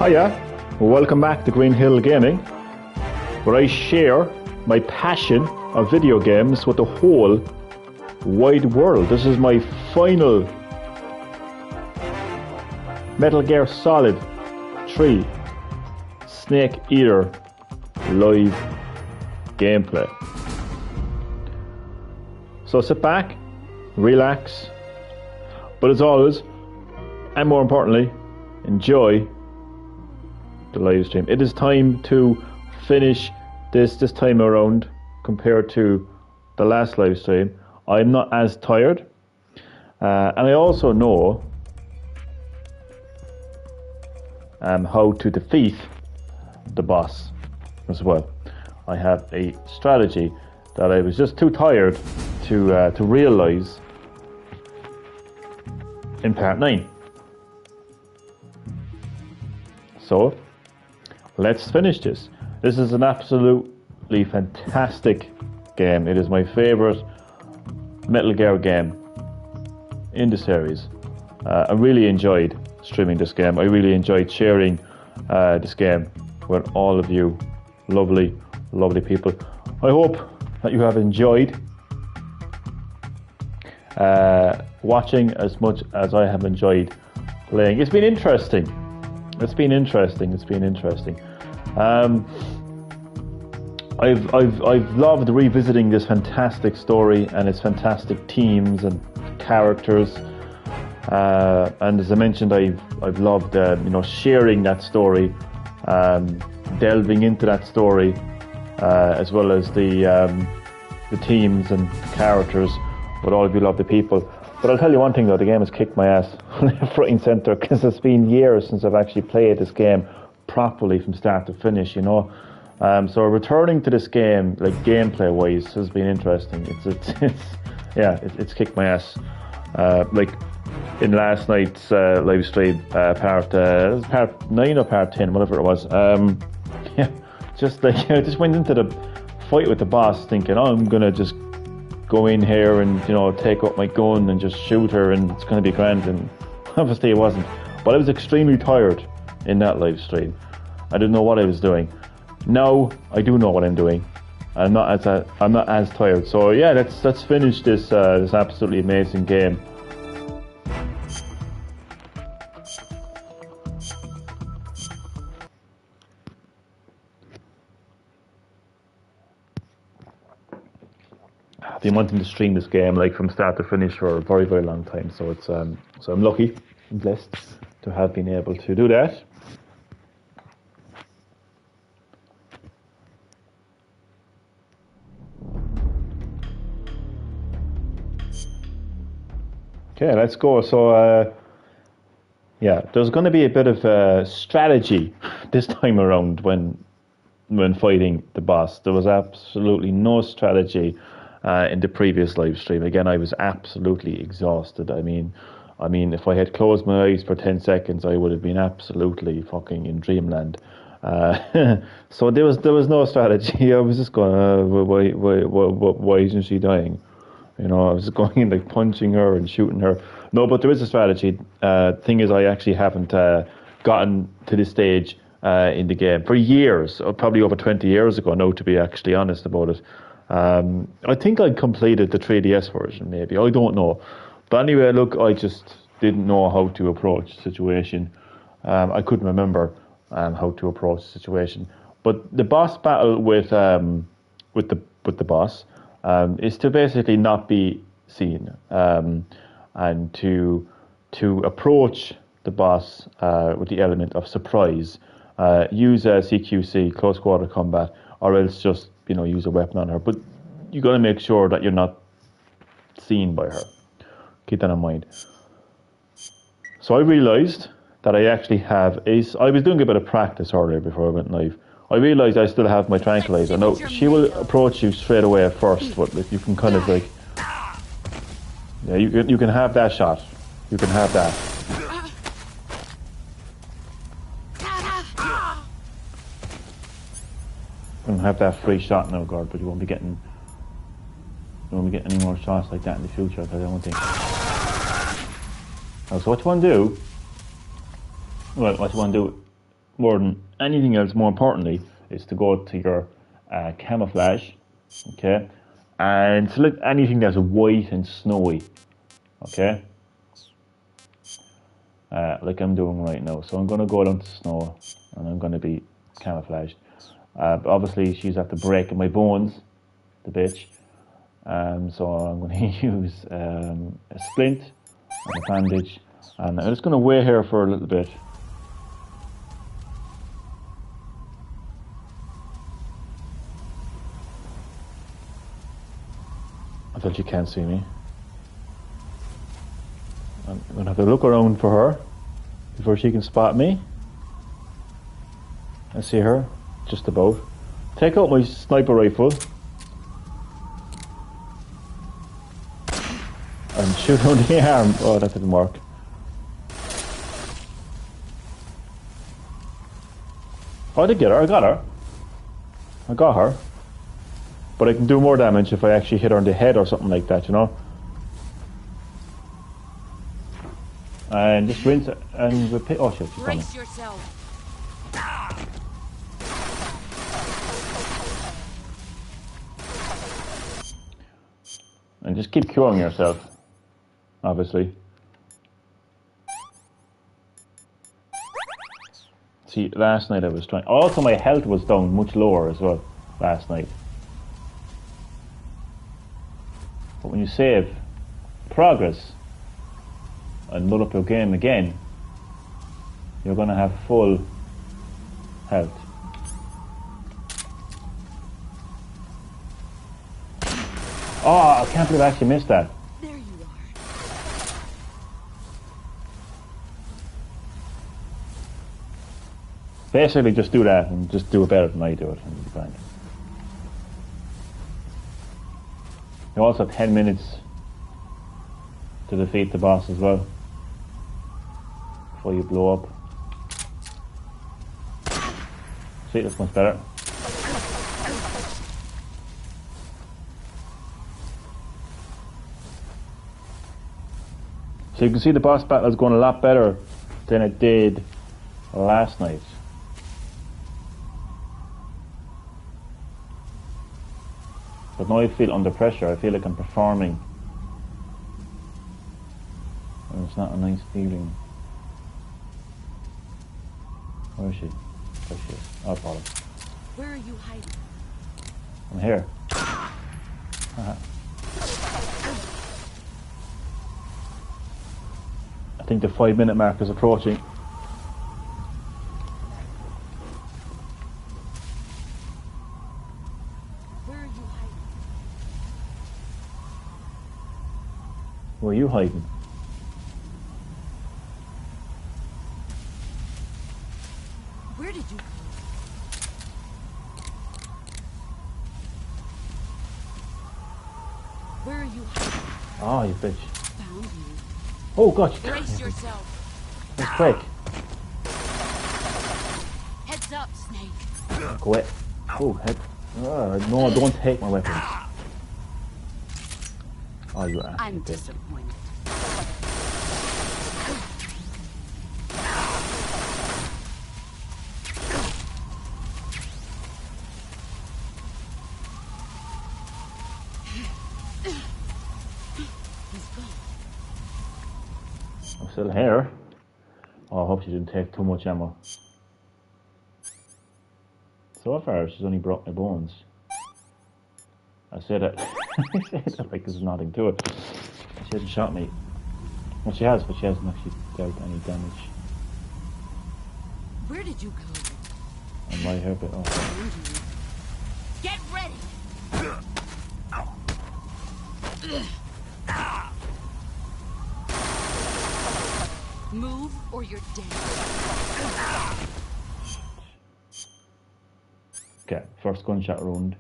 Hiya, welcome back to Green Hill Gaming, where I share my passion of video games with the whole wide world. This is my final Metal Gear Solid 3 Snake Eater live gameplay. So sit back, relax, but as always, and more importantly, enjoy the live stream. It is time to finish this time around compared to the last live stream. I'm not as tired, and I also know how to defeat the boss as well. I have a strategy that I was just too tired to realize in part 9. So let's finish this. This is an absolutely fantastic game. It is my favorite Metal Gear game in the series. I really enjoyed streaming this game. I really enjoyed sharing this game with all of you lovely people. I hope that you have enjoyed watching as much as I have enjoyed playing. It's been interesting. I've loved revisiting this fantastic story and its fantastic teams and characters. And as I mentioned, I've loved sharing that story, delving into that story, as well as the teams and characters with all of you lovely people. But I'll tell you one thing though, the game has kicked my ass left, right and centre, because it's been years since I've actually played this game properly from start to finish, So returning to this game, like gameplay wise, has been interesting. It's kicked my ass. Like in last night's live stream, part 9 or part 10, whatever it was. I just went into the fight with the boss thinking, I'm gonna just go in here and take up my gun and just shoot her and it's going to be grand, and obviously it wasn't. But I was extremely tired in that live stream. I didn't know what I was doing. Now I do know what I'm doing. I'm not as tired. So yeah, let's finish this absolutely amazing game. I've been wanting to stream this game like from start to finish for a very, very long time, so it's so I'm lucky and blessed to have been able to do that. Okay, let's go. So there's going to be a bit of strategy this time around when fighting the boss. There was absolutely no strategy in the previous live stream. Again, I was absolutely exhausted. I mean, if I had closed my eyes for 10 seconds, I would have been absolutely fucking in dreamland. So there was no strategy. I was just going, why isn't she dying? I was just going in like punching her and shooting her. No, but there is a strategy. Thing is, I actually haven't gotten to this stage in the game for years, probably over 20 years ago now, to be actually honest about it. I think I completed the 3DS version, maybe. I don't know. But anyway, look, I just didn't know how to approach the situation. I couldn't remember how to approach the situation. But the boss battle with the boss is to basically not be seen, and to approach the boss with the element of surprise. Use CQC, close quarter combat, or else just use a weapon on her, but you got to make sure that you're not seen by her. Keep that in mind. So I realised that I actually have I was doing a bit of practice earlier before I went live. I realised I still have my tranquilizer. Now, she will approach you straight away at first, but you can kind of like... Yeah, you can have that shot. You can have that. You can have that free shot now, guard, but you won't be getting any more shots like that in the future, because I don't think... So what you want to do? Well, what you want to do more than anything else, more importantly, is to go to your camouflage, okay, and select anything that's white and snowy, okay, like I'm doing right now. So I'm going to go down to snow, and I'm going to be camouflaged. But obviously, she's after breaking my bones, the bitch. So I'm going to use a splint and a bandage, and I'm just going to wait here for a little bit. Until she can't see me. I'm going to have to look around for her before she can spot me. I see her, just about. Take out my sniper rifle and shoot on the arm. Oh, that didn't work. Oh, I did get her. I got her. I got her. But I can do more damage if I actually hit her on the head or something like that, you know? And just rinse and repeat. Oh shit, she's coming. Brace yourself. And just keep curing yourself, obviously. See, last night I was trying. Also, my health was down much lower as well last night. But when you save progress and load up your game again, you're going to have full health. Oh, I can't believe I actually missed that. There you are. Basically, just do that and just do it better than I do it, and you'll be fine. You also have 10 minutes to defeat the boss as well before you blow up. See, that's much better. So you can see the boss battle is going a lot better than it did last night. But now I feel under pressure. I feel like I'm performing. And it's not a nice feeling. Where is she? There she is. Oh, Paula. Where are you hiding? I'm here. I think the 5-minute mark is approaching. Where are you hiding? Where are you hiding? Where did you go? Where are you hiding? Oh, you bitch. Found you. Oh, God. Brace yourself. That's quick. Heads up, Snake. Go away. Oh, head. No, don't take my weapons. Oh, you ass. I'm disappointed. I'm still here. Oh, I hope she didn't take too much ammo. So far, she's only broke my bones. I said it. I said it like there's nothing to it. She hasn't shot me. Well, she has, but she hasn't actually dealt any damage. Where did you go? On my hair, but oh. Get ready. Move or you're dead. Okay, first gunshot wound.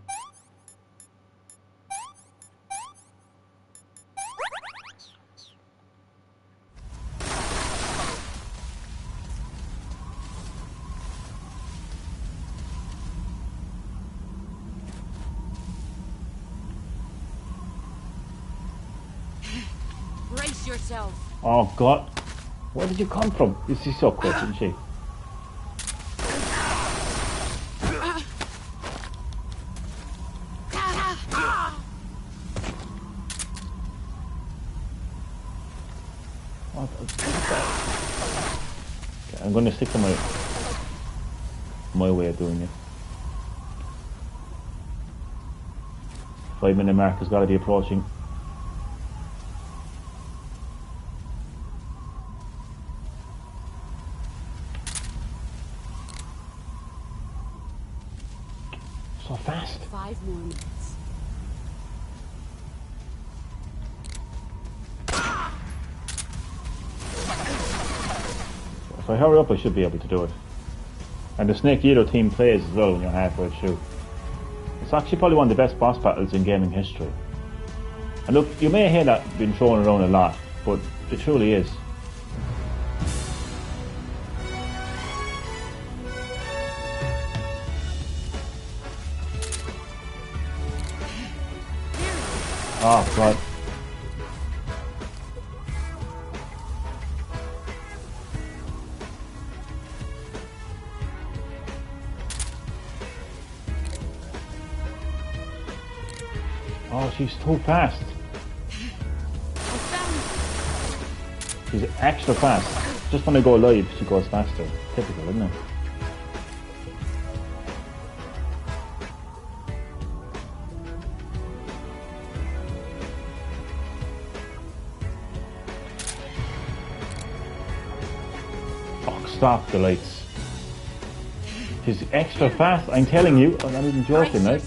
Brace yourself. Oh God, where did you come from? She's so quick, isn't she? Okay, I'm going to stick to my way of doing it. 5-minute mark has got to be approaching. So fast. 5 more minutes. If I hurry up, I should be able to do it. And the Snake Eater team plays as well when you're halfway through. It's actually probably one of the best boss battles in gaming history. And look, you may hear that being thrown around a lot, but it truly is. Oh, God. Oh, she's too fast. She's extra fast. Just when I go live, she goes faster. Typical, isn't it? Oh, stop the lights. She's extra fast. I'm telling you. I'm not even joking, right?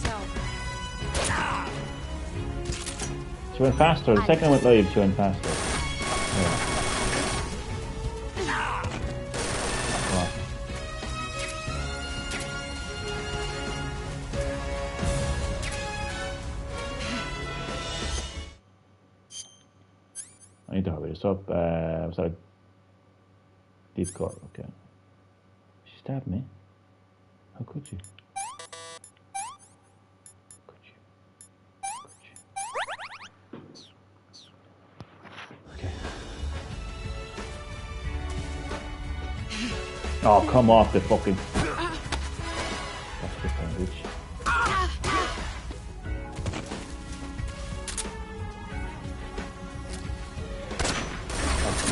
She went faster. The second I went live, she went faster. Yeah. Oh. I need to hurry this up. Was that a deep cut? Okay. She stabbed me. How could you? Oh, come off the fucking... That's the kind of bitch.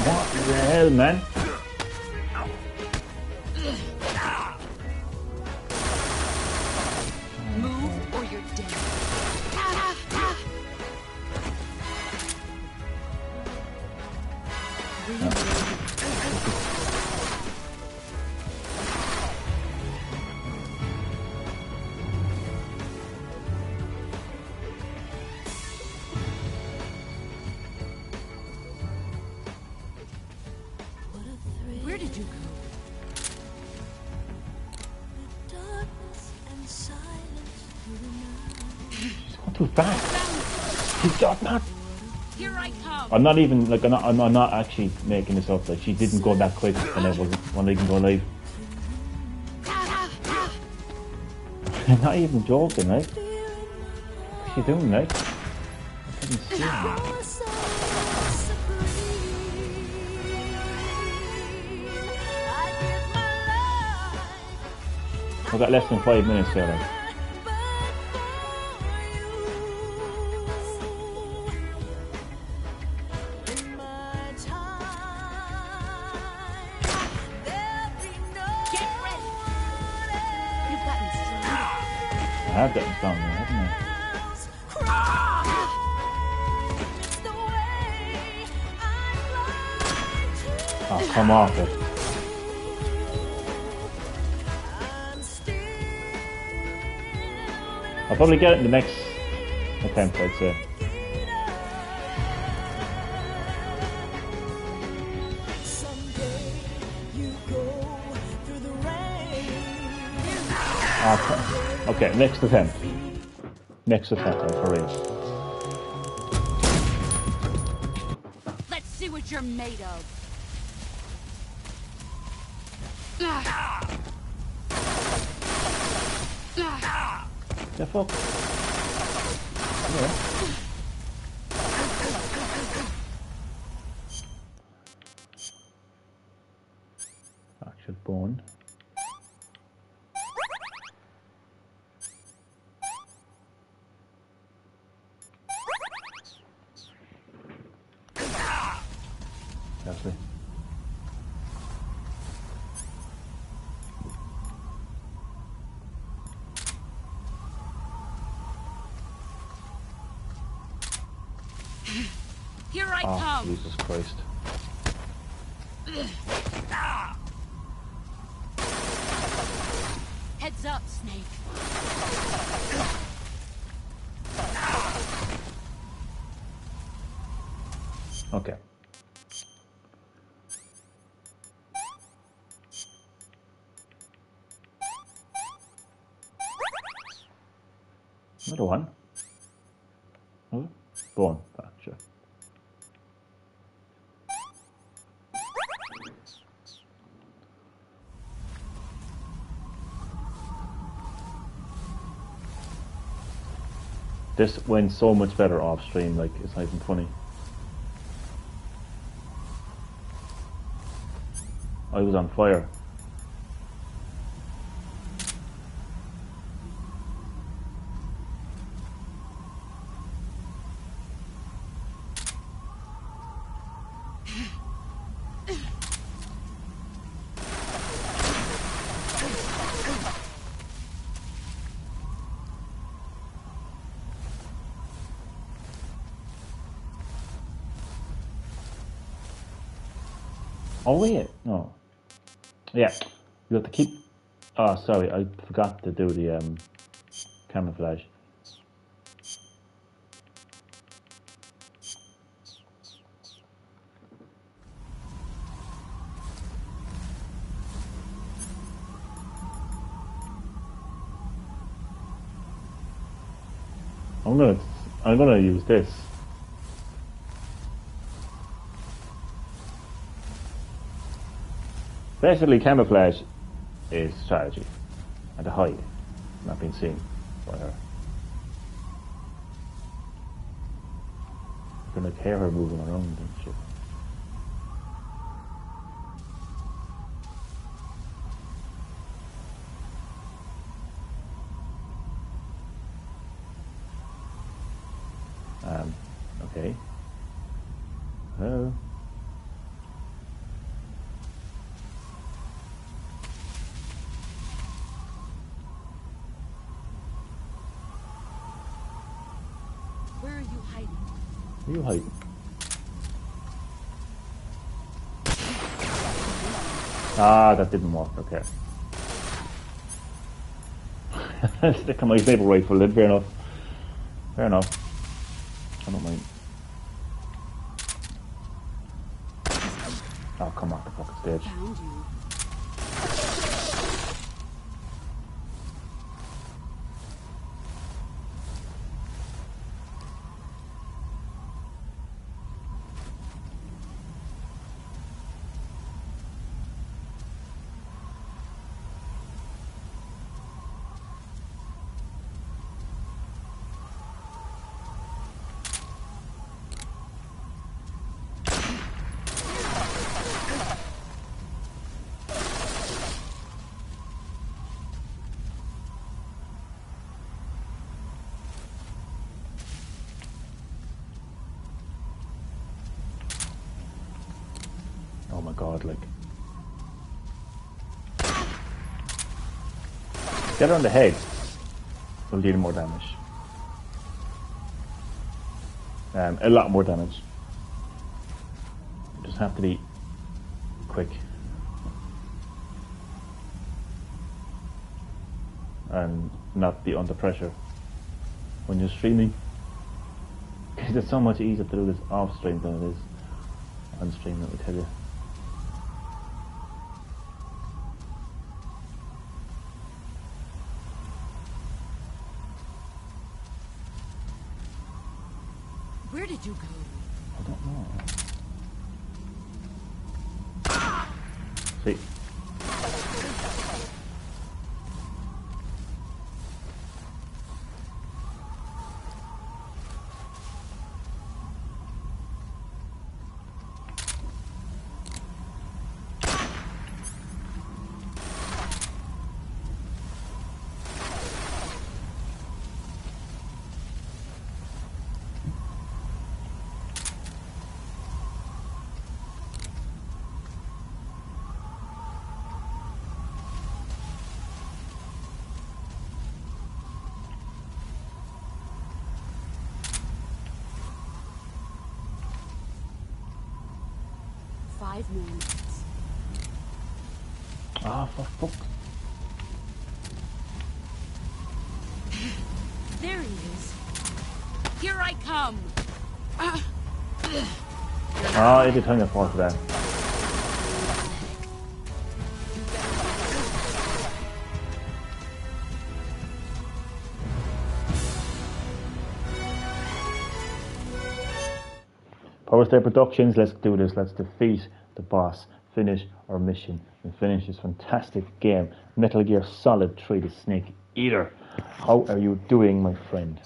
What the hell, man? Move or you're dead. Where did you go? She's gone too fast. She's got not... Here I come. I'm not even, like, I'm not actually making this up. Like, she didn't go that quick when I didn't go live. I'm not even joking, right? What's she doing, right? I couldn't see her. I've got less than 5 minutes here, like. Get ready. You've gotten stronger. I have gotten stronger, haven't I? Oh, come off it. I'll probably get it in the next attempt, I'd say. Okay, next attempt. Next attempt, for real. Let's see what you're made of. The fuck? Yeah. Actual bone. Actually. Here I Oh, come. Jesus Christ. Heads up, Snake. Okay. Another one. Oh, go on. Ah, sure. This went so much better off stream, like, it's not even funny. I was on fire. Oh wait, no. Yeah, you have to keep. Oh, sorry, I forgot to do the camouflage. I'm gonna use this. Basically, camouflage is strategy, and to hide, not being seen by her. You can like hear her moving around and shit. Okay. Hello. Where are you hiding? Where are you hiding? Ah, that didn't work. Okay. Stick on my sniper rifle. Then fair enough. Fair enough. I don't mind. Oh, come off the fucking stage. Found you. Oh my god, like. Get her on the head. Will deal more damage. A lot more damage. You just have to be quick. And not be under pressure when you're streaming. Because it's so much easier to do this off stream than it is on stream, let me tell you. Where did you go? I don't know. See. 5 minutes. Ah, for fuck. There he is. Here I come. Oh, every time I fall for that. Power State Productions, let's do this. Let's defeat the boss, finish our mission, and finish this fantastic game. Metal Gear Solid 3, the Snake Eater. How are you doing, my friend?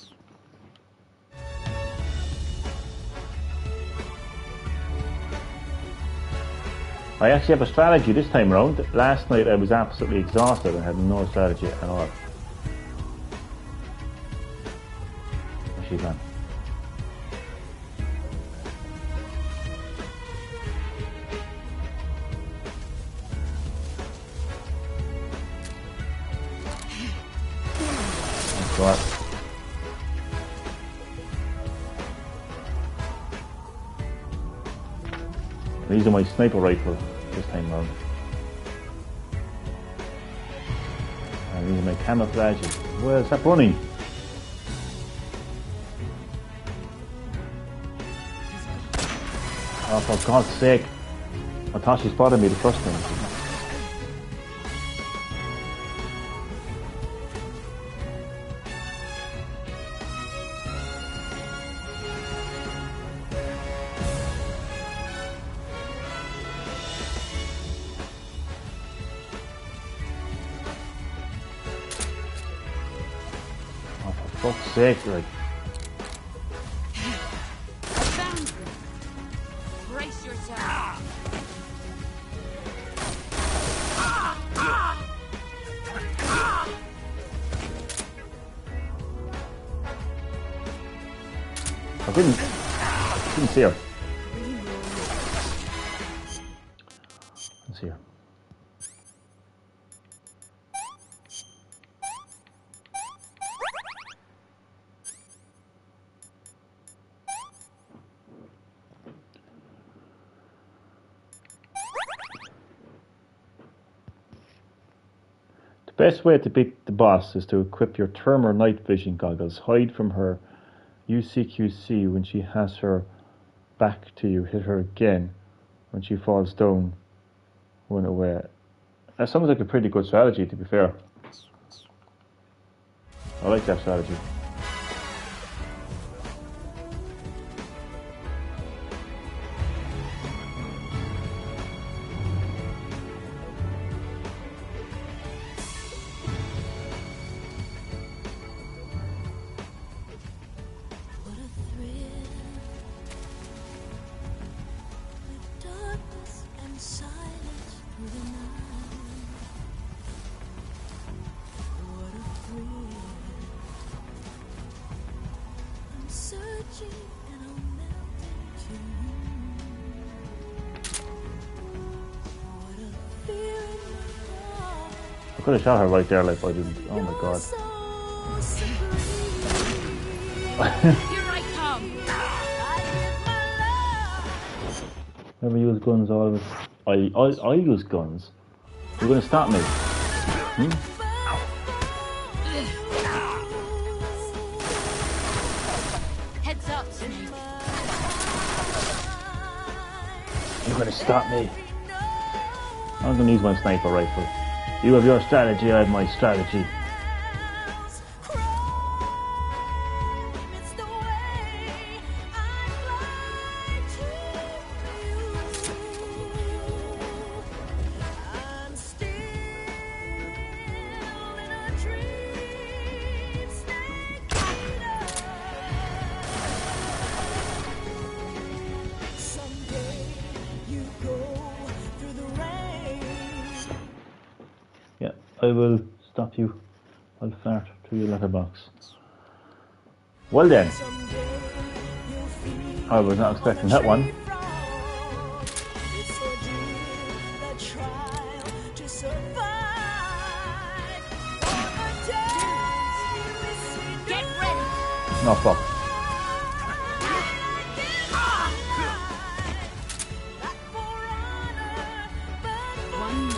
I actually have a strategy this time around. Last night I was absolutely exhausted and had no strategy at all. Where's she gone? Right. I'm using my sniper rifle this time around. I'm using my camouflage. Where's that running? Oh, for God's sake. I thought she spotted me the first time. For fuck's sake, like. I found you. Brace yourself. I couldn't see her. Let's see her. The best way to beat the boss is to equip your thermal night vision goggles. Hide from her UCQC when she has her back to you. Hit her again when she falls down. Run away. That sounds like a pretty good strategy, to be fair. I like that strategy. I could have shot her right there, like, but I didn't. Oh my god. Here I come. Never use guns always. I use guns. You're gonna stop me. Hmm? Heads up, Snake. You're gonna stop me. I'm gonna use my sniper rifle. You have your strategy, I have my strategy. Yeah, I will stop you. I'll fart through your letterbox. Well then. I was not expecting that one. Get ready. No, fuck.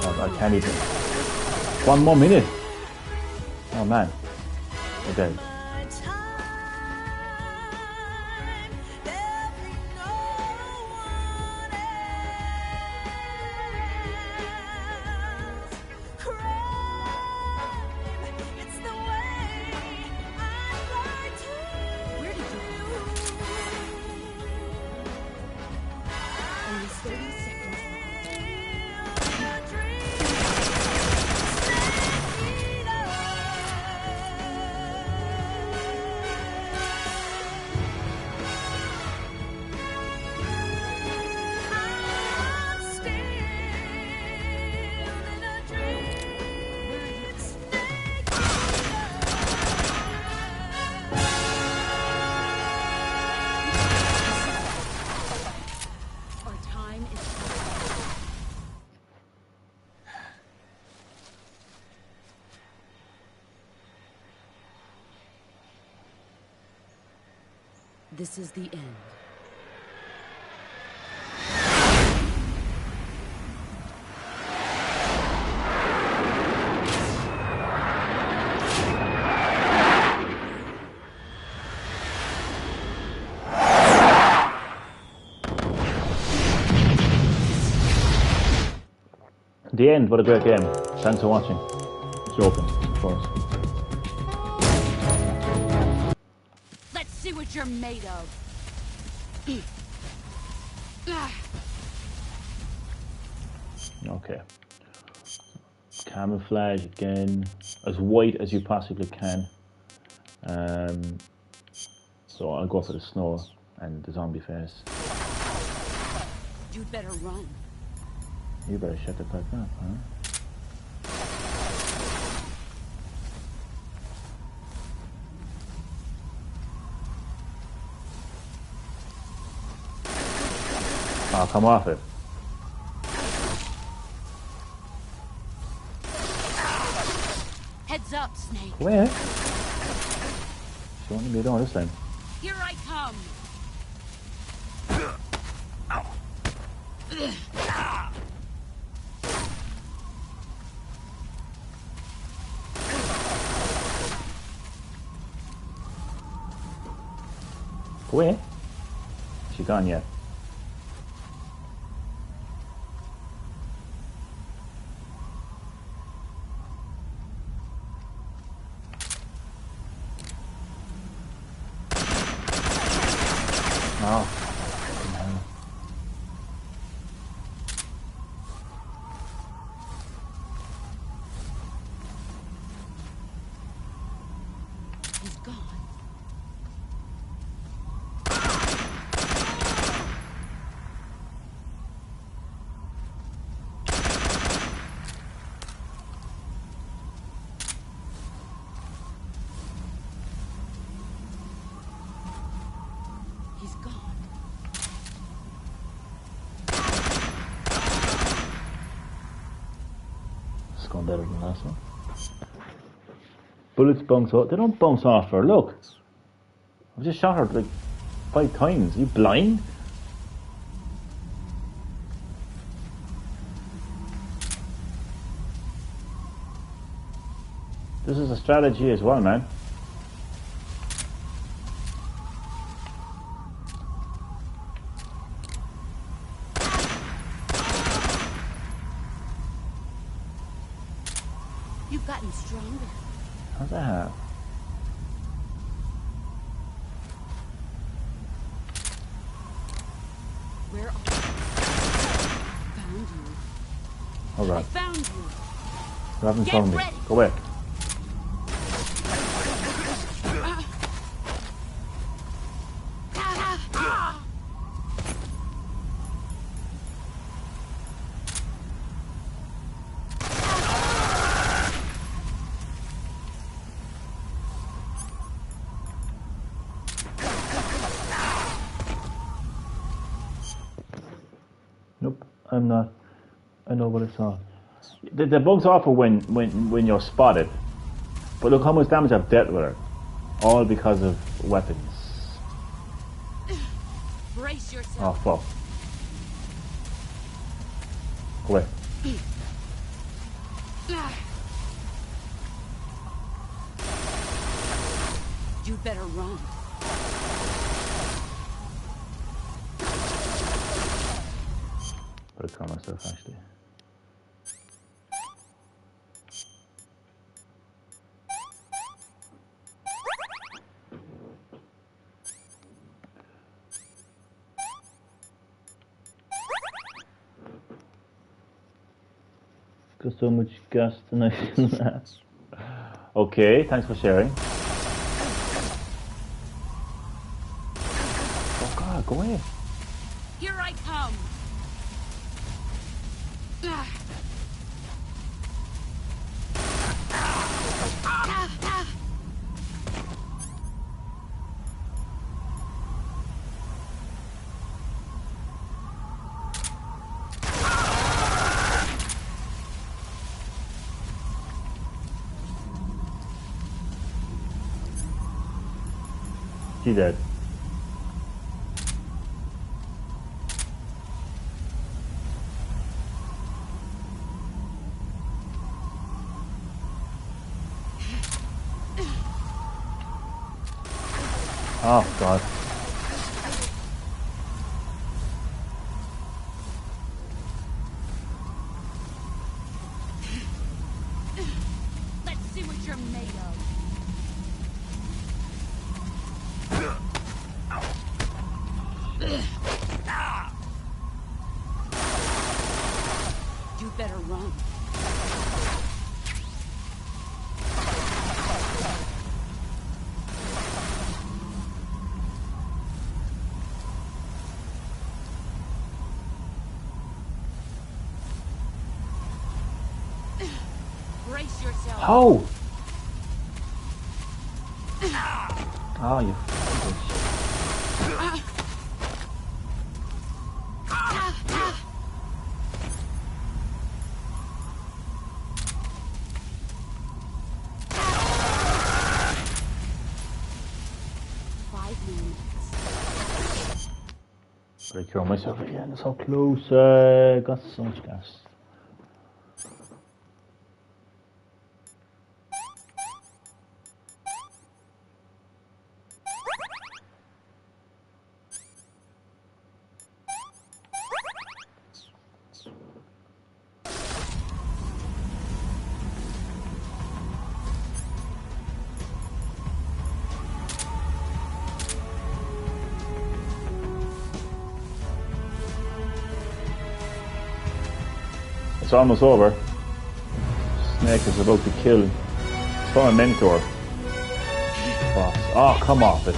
I can't even. 1 more minute. Oh man. Okay. Where did you go? Only 30 seconds Our time is up. This is the end. The end, what a great game. Thanks for watching. Joking, of course. Let's see what you're made of. Okay. Camouflage again. As white as you possibly can. So I'll go for the snow and the zombie face. You'd better run. You better shut the fuck up, huh? Oh, come off it. Heads up, Snake. Where? She wanted me doing this time. Here I come. Where? Is she gone yet? Oh. He's gone. He's gone. It's gone better than the last one. Bullets bounce off. They don't bounce off her. Look. I've just shot her like 5 times. Are you blind? This is a strategy as well, man. You've gotten stronger. How's that happen? Where are you? Found you. Hold I on. found you. You haven't Get found me. ready. Go away. Nope, I'm not. I know what I saw. The bugs off her when you're spotted. But look how much damage I've dealt with her. All because of weapons. Brace Oh yourself. fuck. Go away. You better run. Better calm myself, actually. Got so much gas tonight. Okay, thanks for sharing. Oh God, go away. Here I come. She dead. Oh God. Let's see what you're made of. You better run. Brace yourself. How? Oh, you fucking bitch. Better cure myself again. So close. Got so much gas. It's almost over. Snake is about to kill his former mentor. Boss. Oh, come off it.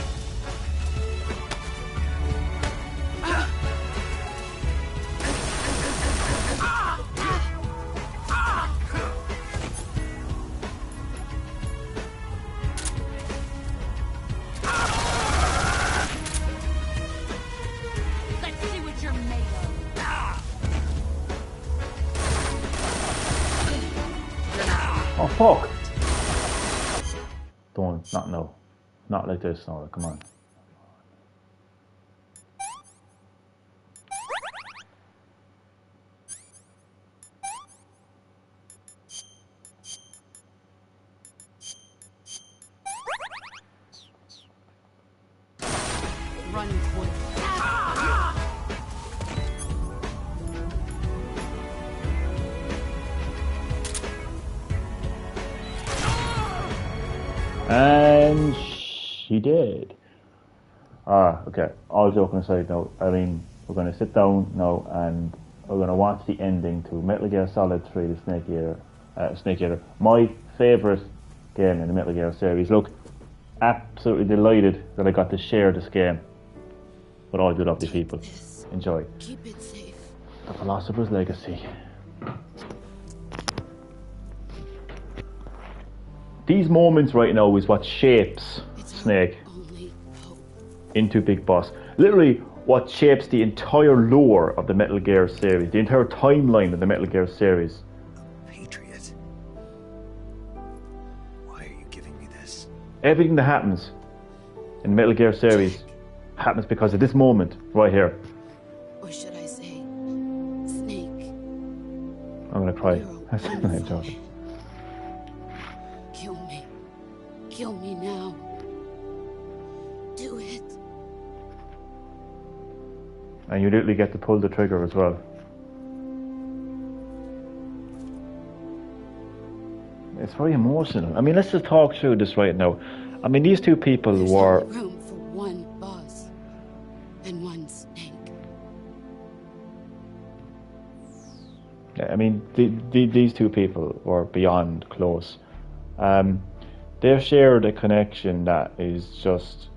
Let's see what you're made of. Oh, fuck. Don't, not no. Not like this, Nora, come on. Running towards it. And she did. Okay. All joking aside now, I mean, we're going to sit down now and we're going to watch the ending to Metal Gear Solid 3, the Snake Eater. My favourite game in the Metal Gear series. Look, absolutely delighted that I got to share this game with all you lovely people. Enjoy. Keep it safe. The Philosopher's Legacy. These moments right now is what shapes Snake into Big Boss. Literally what shapes the entire lore of the Metal Gear series, the entire timeline of the Metal Gear series. Patriot. Why are you giving me this? Everything that happens in the Metal Gear series happens because of this moment right here. Or should I say, Snake? I'm gonna cry. You're a That's not a joke. Kill me now. Do it. And you literally get to pull the trigger as well. It's very emotional. I mean, let's just talk through this right now. I mean, these two people There's were... only room for one boss and one snake. I mean, these two people were beyond close. They've shared a connection that is just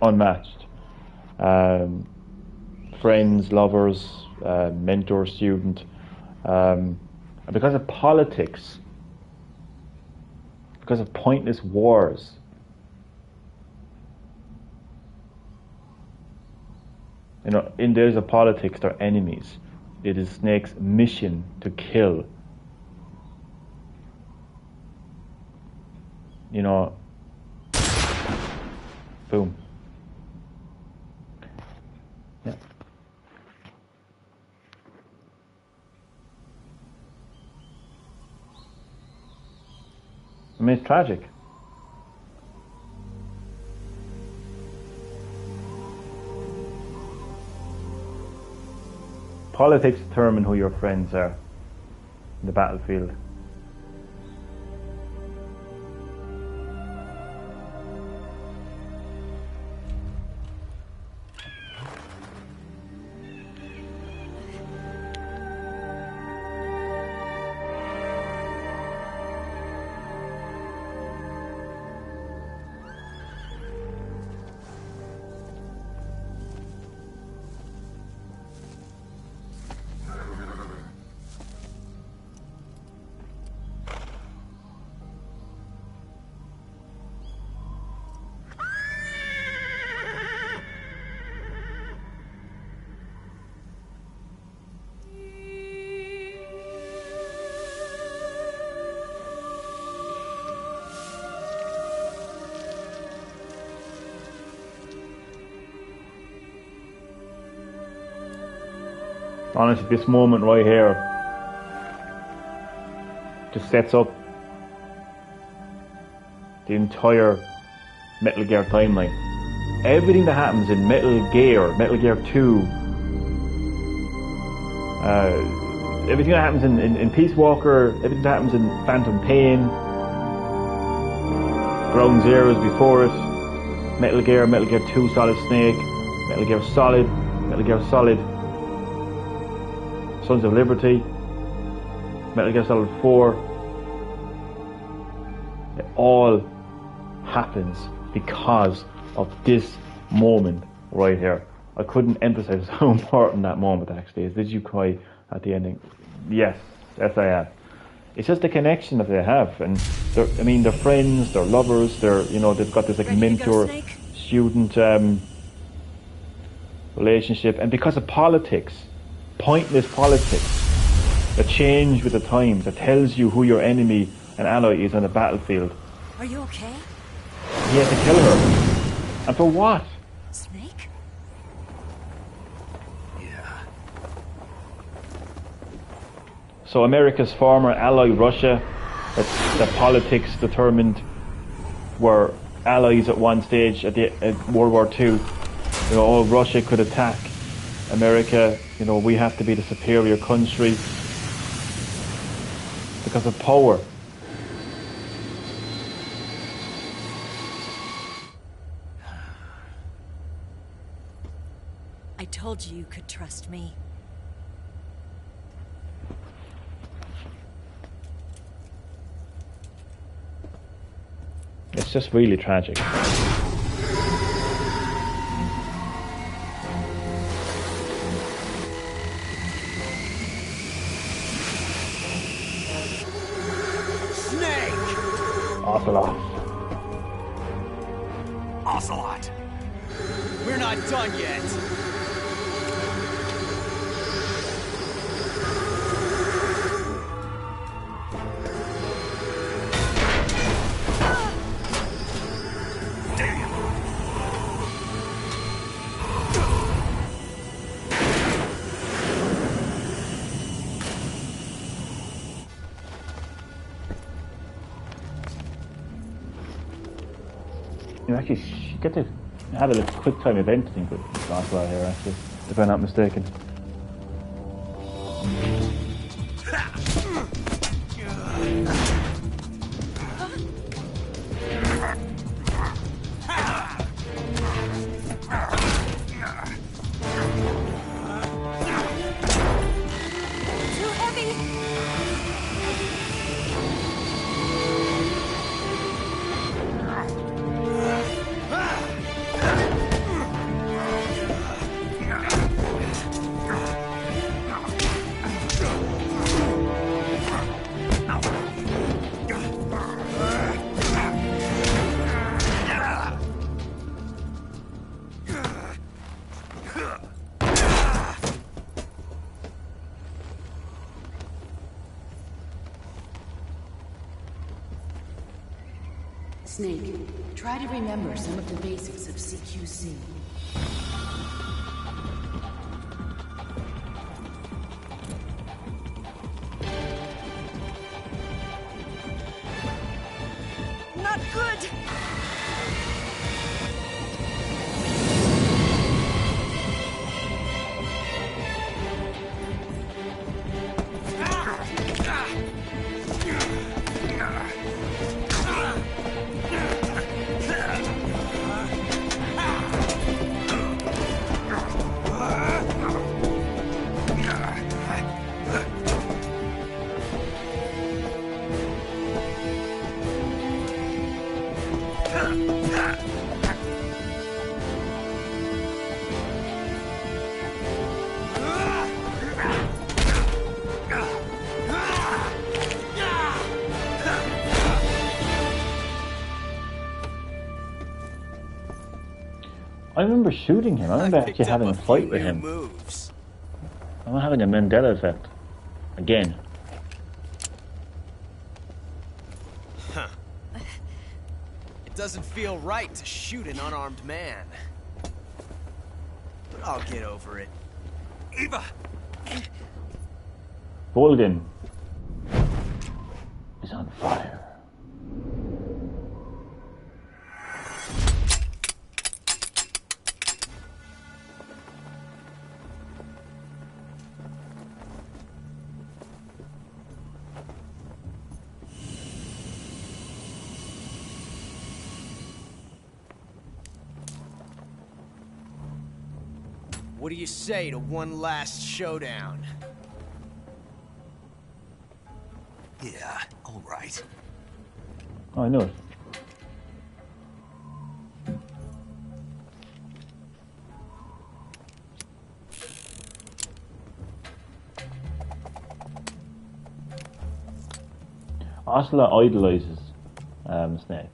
unmatched. Friends, lovers, mentor, student. And because of politics, because of pointless wars, you know, in days of politics, they're enemies. It is Snake's mission to kill. You know, boom. Yeah. I mean, it's tragic. Politics determine who your friends are in the battlefield. Honestly, this moment right here just sets up the entire Metal Gear timeline. Everything that happens in Metal Gear 2, everything that happens in Peace Walker, everything that happens in Phantom Pain, Ground Zero is before it, Metal Gear 2 Solid Snake, Metal Gear Solid, Sons of Liberty, Metal Gear Solid 4, it all happens because of this moment right here. I couldn't emphasize how important that moment actually is. Did you cry at the ending? Yes, I am. It's just the connection that they have, and they're friends, they're lovers, they've got this like mentor student relationship, and because of politics, pointless politics that change with the times, that tells you who your enemy and ally is on the battlefield. Are you okay? He had to kill her. And for what? Snake? Yeah. So America's former ally Russia, that politics determined, were allies at one stage at World War II. Russia could attack America, we have to be the superior country because of power. I told you you could trust me. It's just really tragic. Ocelot. We're not done yet. actually get to have a little quick time event thing with Ocelot here, actually, if I'm not mistaken. Snake, try to remember some of the basics of CQC. Not good! I remember shooting him. I remember actually having a fight with him. Moves. I'm having a Mandela effect. Again. Huh. It doesn't feel right to shoot an unarmed man. But I'll get over it. Eva! Bolgan is on fire. What do you say to one last showdown? Yeah, all right. Oh, I know it. Ocelot idolizes Snake.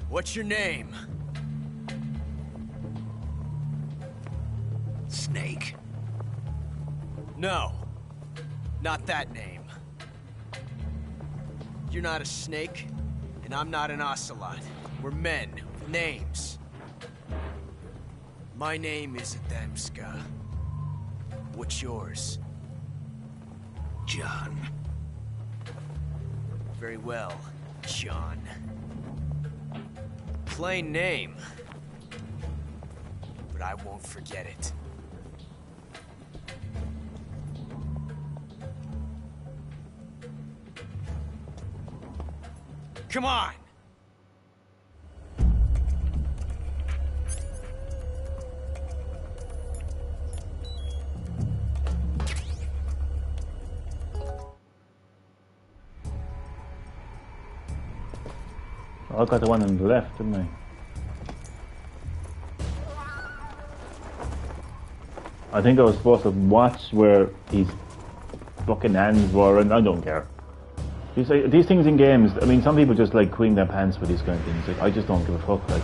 What's your name? Snake. No. Not that name. You're not a snake, and I'm not an ocelot. We're men with names. My name is Adamska. What's yours? John. Very well, John. Plain name. But I won't forget it. Come on! I got the one on the left, didn't I? I think I was supposed to watch where his fucking hands were, and I don't care. These things in games, I mean, some people just like queen their pants with these kind of things. Like, I just don't give a fuck. Like,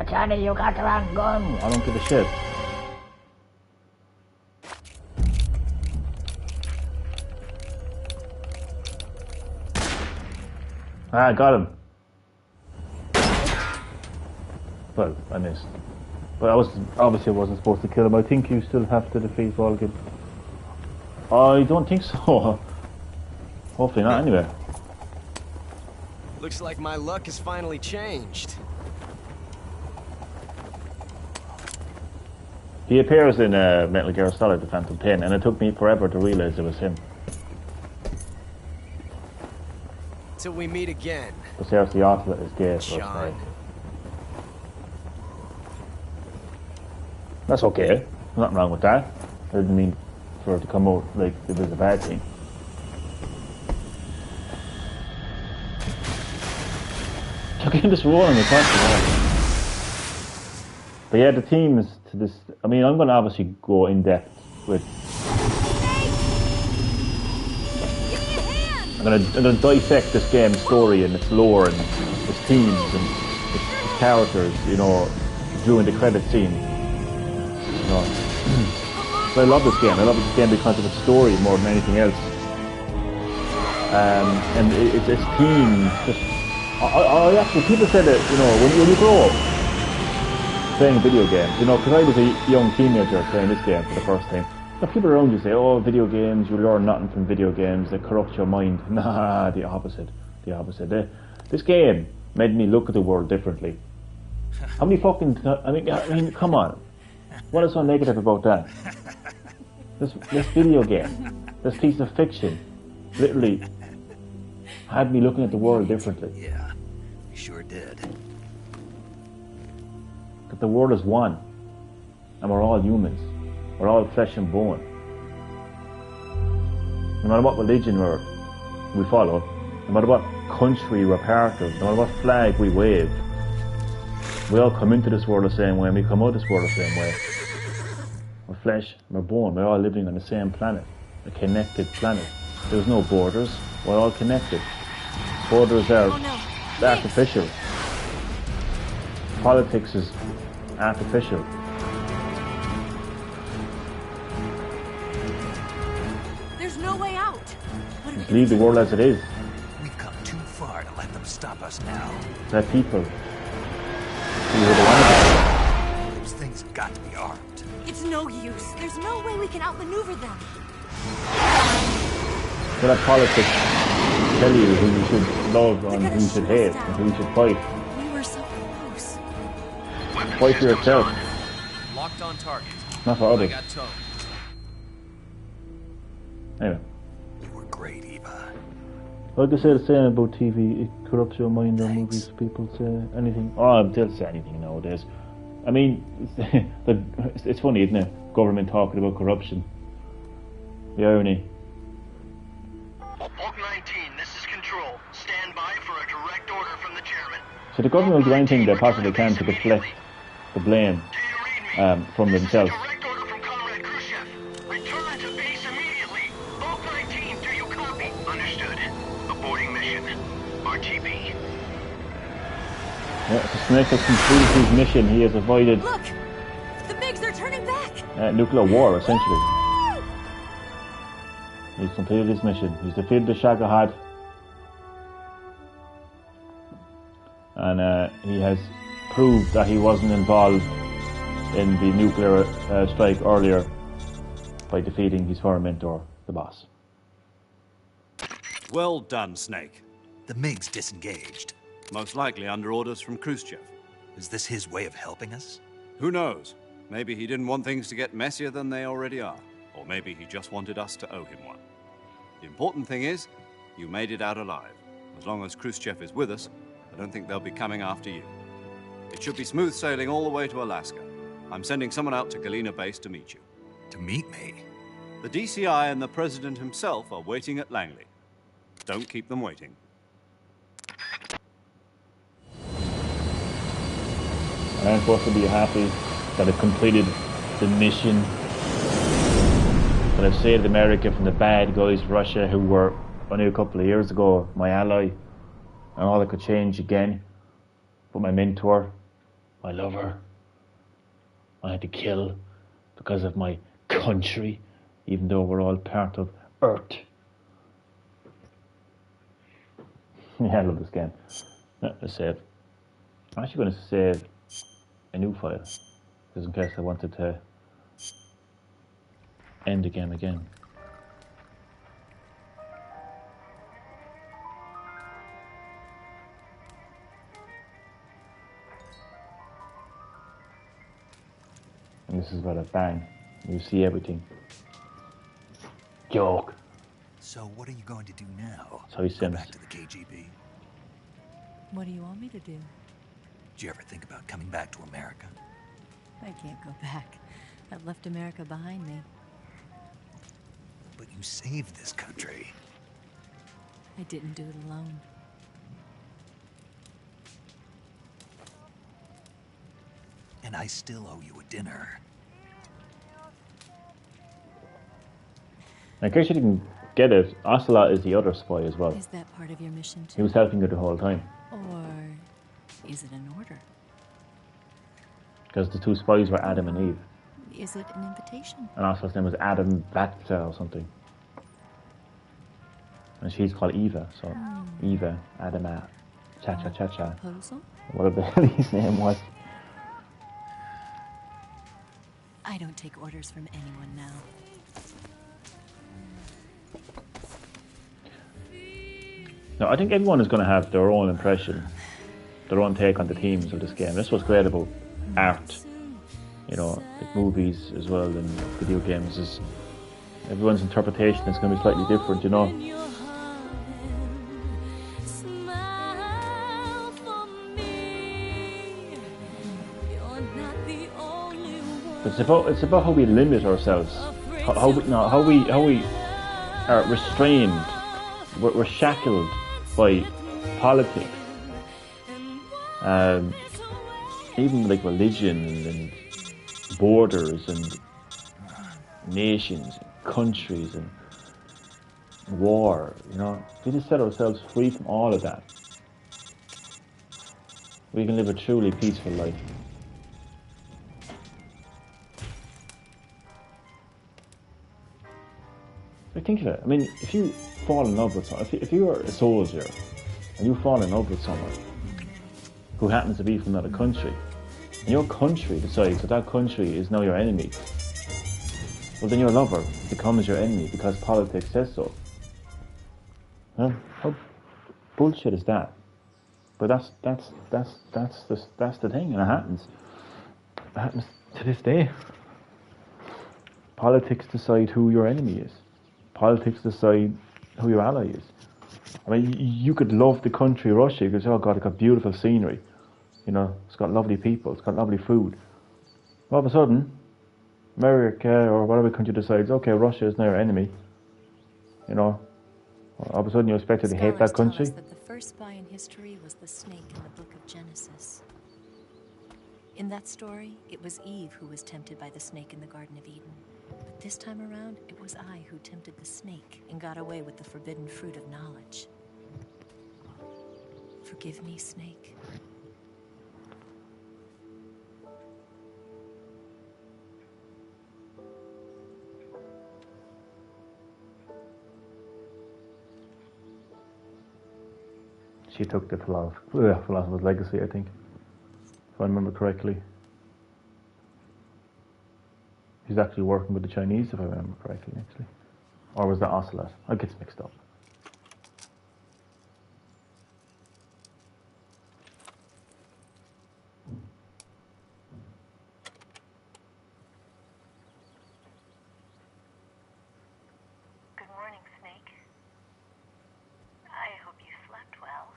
Johnny, you got the wrong gun. I don't give a shit. Ah, I got him. Well, I missed. But obviously I wasn't supposed to kill him. I think you still have to defeat Volgin. I don't think so. Hopefully not, anyway. Looks like my luck has finally changed. He appears in Metal Gear Solid: The Phantom Pain, and it took me forever to realise it was him. Till we meet again. But seriously, the author is gay, so it's John. fine. That's okay. There's nothing wrong with that. I didn't mean for it to come out like it was a bad thing. Look at this rolling across the wall. But yeah, the themes to this. I mean, I'm going to obviously go in depth with. I'm going to dissect this game's story and its lore and its themes and its characters, you know, during the credit scene. You know. So I love this game. I love this game because of its story more than anything else. And its theme. Just, I actually, people say that, you know, when you grow up playing video games, you know, because I was a young teenager playing this game for the first time. Now, people around you say, oh, video games, you learn nothing from video games, they corrupt your mind. Nah, the opposite. The opposite. This game made me look at the world differently. How many fucking... I mean, come on. What is so negative about that? This video game, this piece of fiction, literally had me looking at the world differently. Yeah, you sure did. That the world is one, and we're all humans. We're all flesh and bone. No matter what religion we follow, no matter what country we're part of, no matter what flag we wave, we all come into this world the same way, and we come out of this world the same way. We're flesh, we're bone, we're all living on the same planet, a connected planet. There's no borders, we're all connected. Borders are artificial. Politics is artificial. There's no way out. Just leave the world as it is. We've come too far to let them stop us now. Let people see who they want to be. Those things have got to be armed. It's no use. There's no way we can outmaneuver them. So let politics tell you who you should love and who you should hate and who you should fight. We were so close. Fight for yourself, Locked on target. not for I others. got towed. Anyway. You were great, Eva. Like I said, saying about TV, it corrupts your mind or movies. People say anything. Oh, they'll say anything nowadays. I mean, it's funny, isn't it? Government talking about corruption. The irony. Bulk 19, this is Control. Stand by for a direct order from the chairman. So the government will do anything they possibly can to deflect the blame Do you read me? from This themselves. is a direct order from Comrade Khrushchev. Return to base immediately. Bulk 19, do you copy? Understood. Aborting mission. RTB. Yeah, so Snake has completed his mission. He has avoided Look! The Bigs are turning back! nuclear war, essentially. He's completed his mission. He's defeated the Shagohod. And he has proved that he wasn't involved in the nuclear strike earlier by defeating his former mentor, the boss. Well done, Snake. The MiG's disengaged. Most likely under orders from Khrushchev. Is this his way of helping us? Who knows? Maybe he didn't want things to get messier than they already are. Or maybe he just wanted us to owe him one. The important thing is, you made it out alive. As long as Khrushchev is with us, I don't think they'll be coming after you. It should be smooth sailing all the way to Alaska. I'm sending someone out to Galena Base to meet you. To meet me? The DCI and the President himself are waiting at Langley. Don't keep them waiting. I'm supposed to be happy that I completed the mission That I've saved America from the bad guys, Russia, who were only a couple of years ago my ally, and all that could change again. But my mentor, my lover, I had to kill because of my country, even though we're all part of Earth. Yeah, I love this game. Let's save. I'm actually going to save a new file, just in case I wanted to end the game again. And this is where I bang. You see everything. Joke. So what are you going to do now? So he Go Sims. back to the KGB? What do you want me to do? Did you ever think about coming back to America? I can't go back. I've left America behind me. But you saved this country. I didn't do it alone. And I still owe you a dinner. In case you didn't get it, Ocelot is the other spy as well. Is that part of your mission He too? was helping her the whole time. Or is it an order? Because the two spies were Adam and Eve. Is it an invitation? And Ocelot's name was Adam Bacta or something. And she's called Eva, so Eva, Adama, Cha-Cha-Cha-Cha. Proposal? Whatever the hell his name was. I don't take orders from anyone now. No, I think everyone is going to have their own impression, their own take on the themes of this game. That's what's great about art, you know, like movies as well, and video games. Is everyone's interpretation is going to be slightly different, you know. It's about how we limit ourselves, how we are restrained, we're shackled by politics, even like religion and borders and nations, and countries and war. You know, if we just set ourselves free from all of that, we can live a truly peaceful life. Like, think of it. I mean, if you fall in love with someone, if you're a soldier and you fall in love with someone who happens to be from another country, and your country decides that that country is now your enemy, well, then your lover becomes your enemy because politics says so. Huh? How bullshit is that? But that's the thing, and it happens. It happens to this day. Politics decide who your enemy is. Politics decide who your ally is. I mean, you could love the country Russia because, oh God, it's got beautiful scenery. You know, it's got lovely people, it's got lovely food. All of a sudden, America or whatever country decides, okay, Russia is now your enemy. You know, all of a sudden you're expected to hate that country. Scholars tell us that the first spy in history was the snake in the book of Genesis. In that story, it was Eve who was tempted by the snake in the Garden of Eden. But this time around, it was I who tempted the snake and got away with the forbidden fruit of knowledge. Forgive me, Snake. She took the philosopher's legacy, I think, if I remember correctly. She's actually working with the Chinese, if I remember correctly, actually. Or was that Ocelot? I get mixed up. Good morning, Snake. I hope you slept well.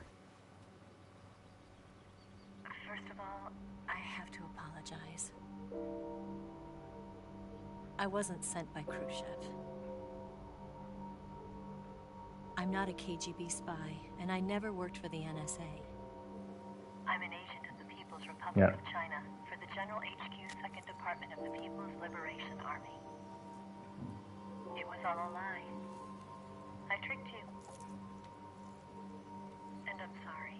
First of all, I have to apologize. I wasn't sent by Khrushchev. I'm not a KGB spy, and I never worked for the NSA. I'm an agent of the People's Republic of China for the General HQ 2nd Department of the People's Liberation Army. It was all a lie. I tricked you. And I'm sorry.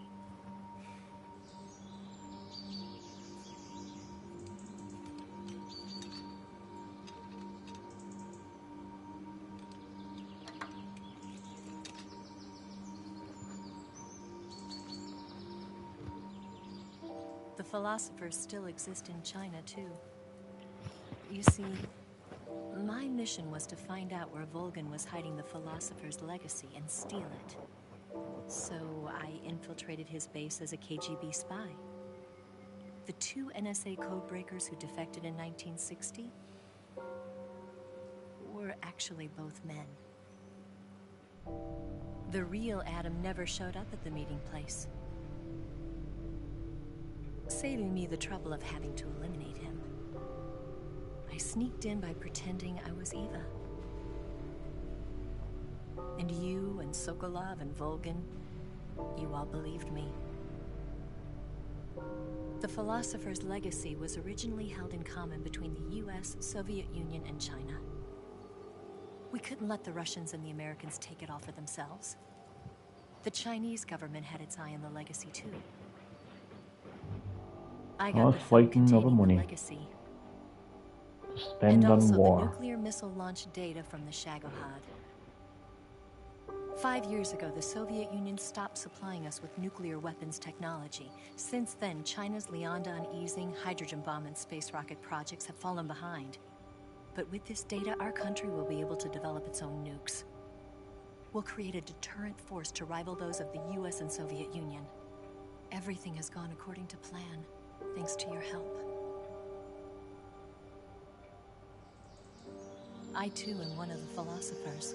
The philosophers still exist in China, too. You see, my mission was to find out where Volgan was hiding the philosopher's legacy and steal it. So I infiltrated his base as a KGB spy. The 2 NSA codebreakers who defected in 1960 were actually both men. The real Adam never showed up at the meeting place, saving me the trouble of having to eliminate him. I sneaked in by pretending I was Eva. And you and Sokolov and Volgan, you all believed me. The philosopher's legacy was originally held in common between the US, Soviet Union, and China. We couldn't let the Russians and the Americans take it all for themselves. The Chinese government had its eye on the legacy too. I got the film fighting over containing the money. legacy. Spend And also on the war. nuclear missile launch data from the Shagohod. 5 years ago, the Soviet Union stopped supplying us with nuclear weapons technology. Since then, China's Liaodong easing, hydrogen bomb, and space rocket projects have fallen behind. But with this data, our country will be able to develop its own nukes. We'll create a deterrent force to rival those of the US and Soviet Union. Everything has gone according to plan, thanks to your help. I too am one of the philosophers.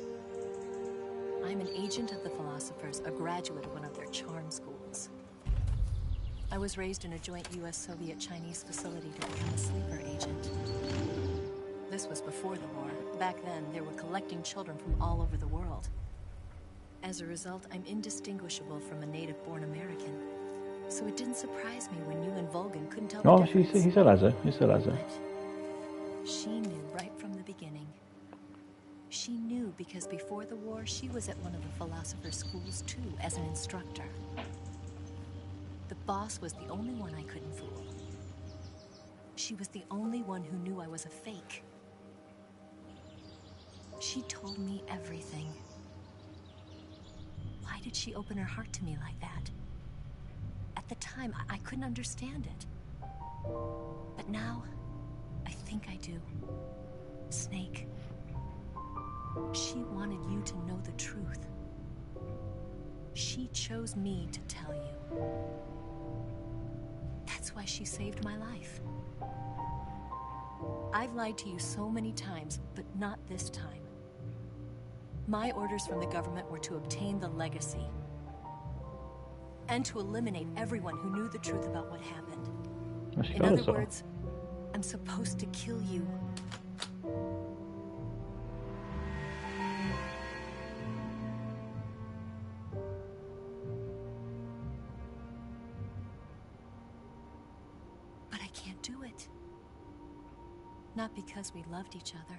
I'm an agent of the philosophers, a graduate of one of their charm schools. I was raised in a joint US-Soviet-Chinese facility to become a sleeper agent. This was before the war. Back then, they were collecting children from all over the world. As a result, I'm indistinguishable from a native-born American. So it didn't surprise me when you and Volgan couldn't tell the difference. He still has it. He still has it. But she knew right from the beginning. She knew because before the war, she was at one of the philosopher's schools too, as an instructor. The boss was the only one I couldn't fool. She was the only one who knew I was a fake. She told me everything. Why did she open her heart to me like that? At the time, I couldn't understand it. But now, I think I do. Snake. She wanted you to know the truth. She chose me to tell you. That's why she saved my life. I've lied to you so many times, but not this time. My orders from the government were to obtain the legacy and to eliminate everyone who knew the truth about what happened. Well, she In got other us all. words, I'm supposed to kill you. But I can't do it. Not because we loved each other.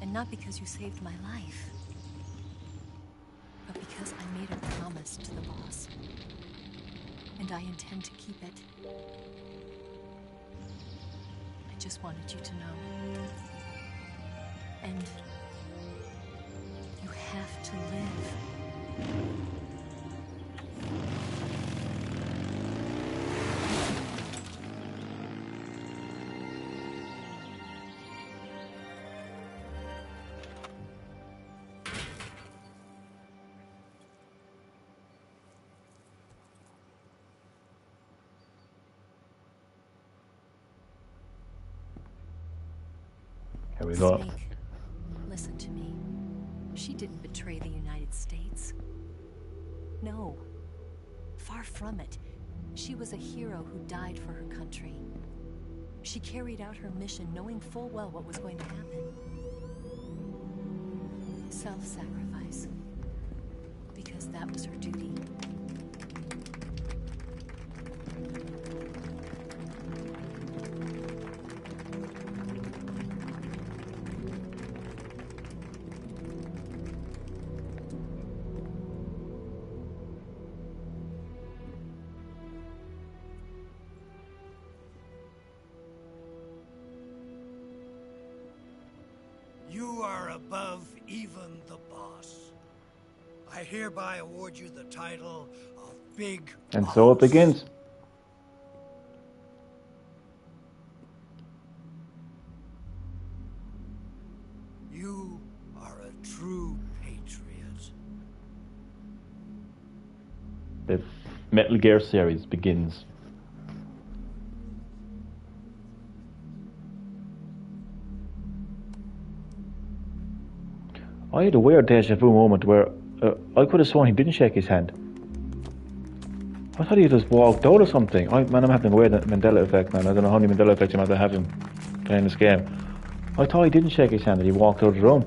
And not because you saved my life. But because I made a promise to the boss. And I intend to keep it. I just wanted you to know. And you have to live. Here we go. Snake, listen to me. She didn't betray the United States. No. Far from it. She was a hero who died for her country. She carried out her mission knowing full well what was going to happen. Self-sacrifice. Because that was her duty. above even the boss. I hereby award you the title of Big And so it Boss. begins. You are a true patriot. The Metal Gear series begins. I had a weird deja vu moment where I could have sworn he didn't shake his hand. I thought he just walked out or something. Man, I'm having a weird Mandela effect, man. I don't know how many Mandela effects you might have him playing this game. I thought he didn't shake his hand and he walked out of the room.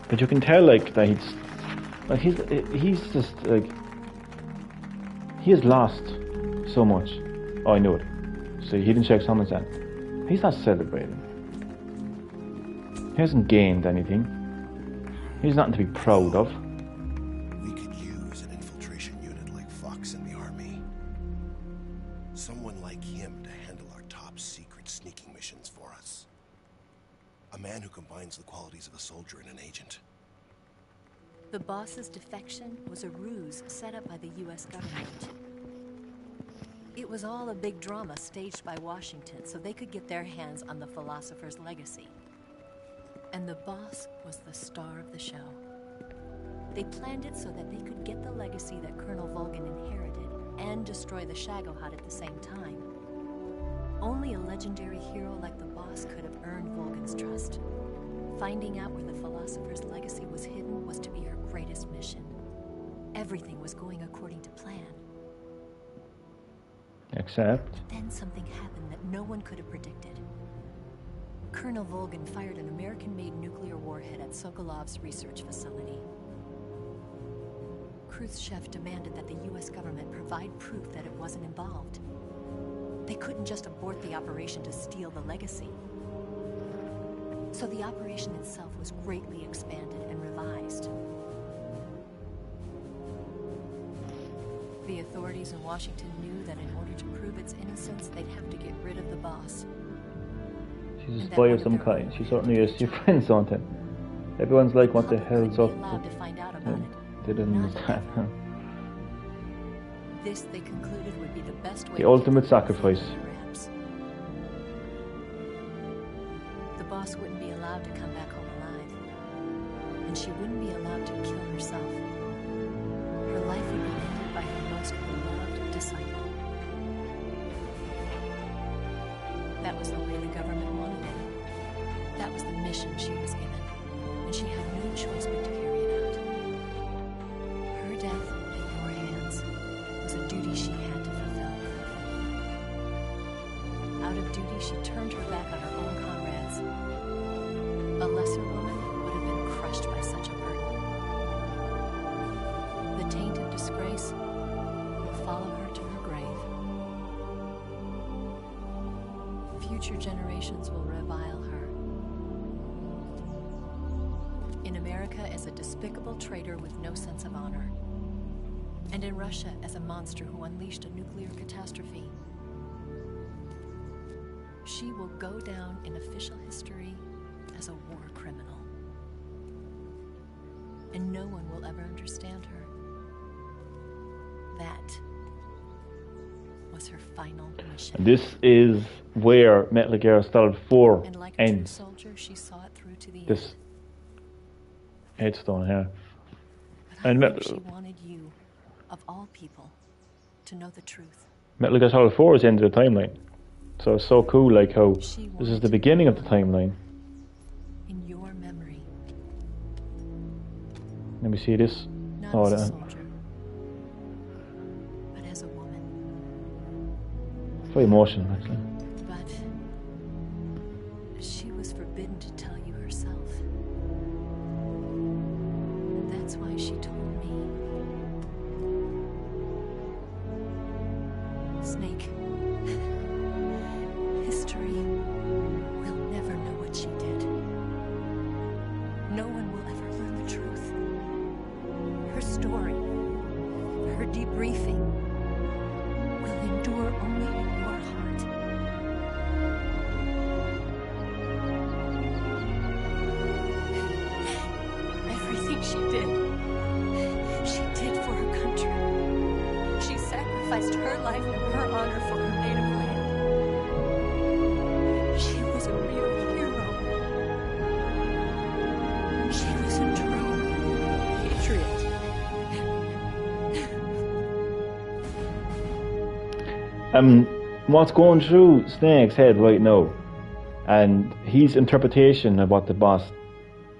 But you can tell, like, that he's just, like, he has lost so much. Oh, I knew it. So he didn't shake someone's hand. He's not celebrating. He hasn't gained anything. He's nothing to be proud of. We could use an infiltration unit like Fox in the army. Someone like him to handle our top secret sneaking missions for us. A man who combines the qualities of a soldier and an agent. The boss's defection was a ruse set up by the US government. It was all a big drama staged by Washington so they could get their hands on the philosopher's legacy. And the boss was the star of the show. They planned it so that they could get the legacy that Colonel Volgin inherited and destroy the Shagohod at the same time. Only a legendary hero like the boss could have earned Volgin's trust. Finding out where the philosopher's legacy was hidden was to be her greatest mission. Everything was going according to plan. Except... But then something happened that no one could have predicted. Colonel Volgin fired an American-made nuclear warhead at Sokolov's research facility. Khrushchev demanded that the US government provide proof that it wasn't involved. They couldn't just abort the operation to steal the legacy. So the operation itself was greatly expanded and revised. The authorities in Washington knew that in order to prove its innocence, they'd have to get rid of the boss. She's a spy of some kind. She certainly is. Your friends, don't they? Everyone's like, what the hell's up? Allowed to find out about it. They didn't understand. This, they concluded, would be the best way. The ultimate sacrifice. The boss wouldn't be allowed to come back home alive, and she wouldn't be allowed to kill herself. Her life would be ended by her most beloved disciple. That was the way the government wanted it. That was the mission she was given, and she had no choice but to carry it out. Her death at your hands was a duty she had to fulfill. Out of duty, she turned her back on her own comrades. A lesser woman would have been crushed by such a burden. The taint of disgrace will follow her to her grave. Future generations will revile her. In America as a despicable traitor with no sense of honor. And in Russia as a monster who unleashed a nuclear catastrophe. She will go down in official history as a war criminal. And no one will ever understand her. That was her final mission. This is where Metal Gear Solid 4 and like a ends. true soldier, she saw it through to the This end. headstone here. But And I think she wanted you, of all people, to know the truth. Metal Gear Solid 4 is the end of the timeline. So it's so cool, like how this is the beginning of the timeline. In your memory. Let me see this. Not Oh, as a that. soldier, but as a woman. Very emotional, actually. But she was forbidden to tell you herself. That's why she told me. Snake, history will never know what she did. No one will ever learn the truth. Her story, her debriefing, life and her honor for her native land. She was a real hero. She was a true patriot. What's going through Snake's head right now, and his interpretation of what the boss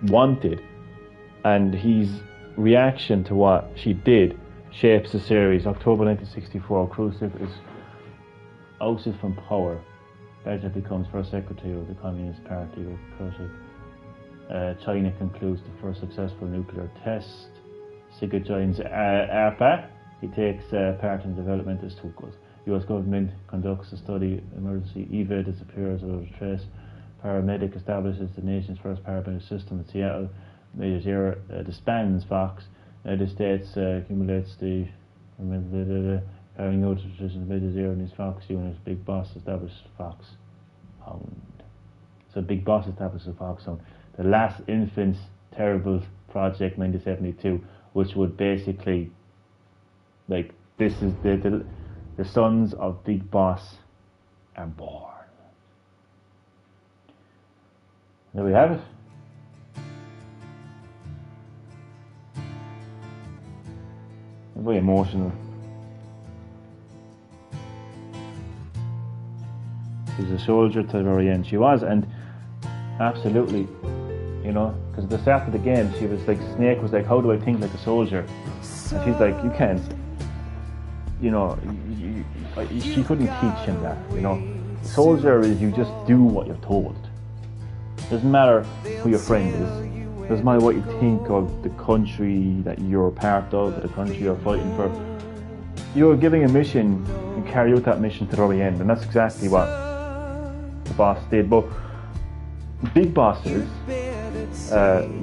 wanted, and his reaction to what she did, shapes the series. October 1964, Khrushchev is ousted from power. Bezhev becomes first secretary of the Communist Party of Prussia. China concludes the first successful nuclear test. Sigurd joins ARPA. He takes part in development as Tukos. U.S. government conducts a study. Emergency EVA disappears without a trace. Paramedic establishes the nation's first paramedic system in Seattle. Major Zero disbands Fox. United States accumulates the carrying out decisions. Major Zero and his Fox unit. Big Boss establishes Fox Hound. So Big Boss establishes Fox Hound. The Last Infants Terrible Project 1972, which would basically, like, this is the sons of Big Boss are born. There we have it. Very emotional. She's a soldier to the very end. She was, and absolutely, you know, because at the start of the game, she was like, Snake was like, how do I think like a soldier? And she's like, you can't. You know, she couldn't teach him that, you know. Soldier is you just do what you're told. Doesn't matter who your friend is. Doesn't matter what you think of the country that you're a part of, or the country you're fighting for. You're giving a mission and carry out that mission to the very end, and that's exactly what the boss did. But Big Boss's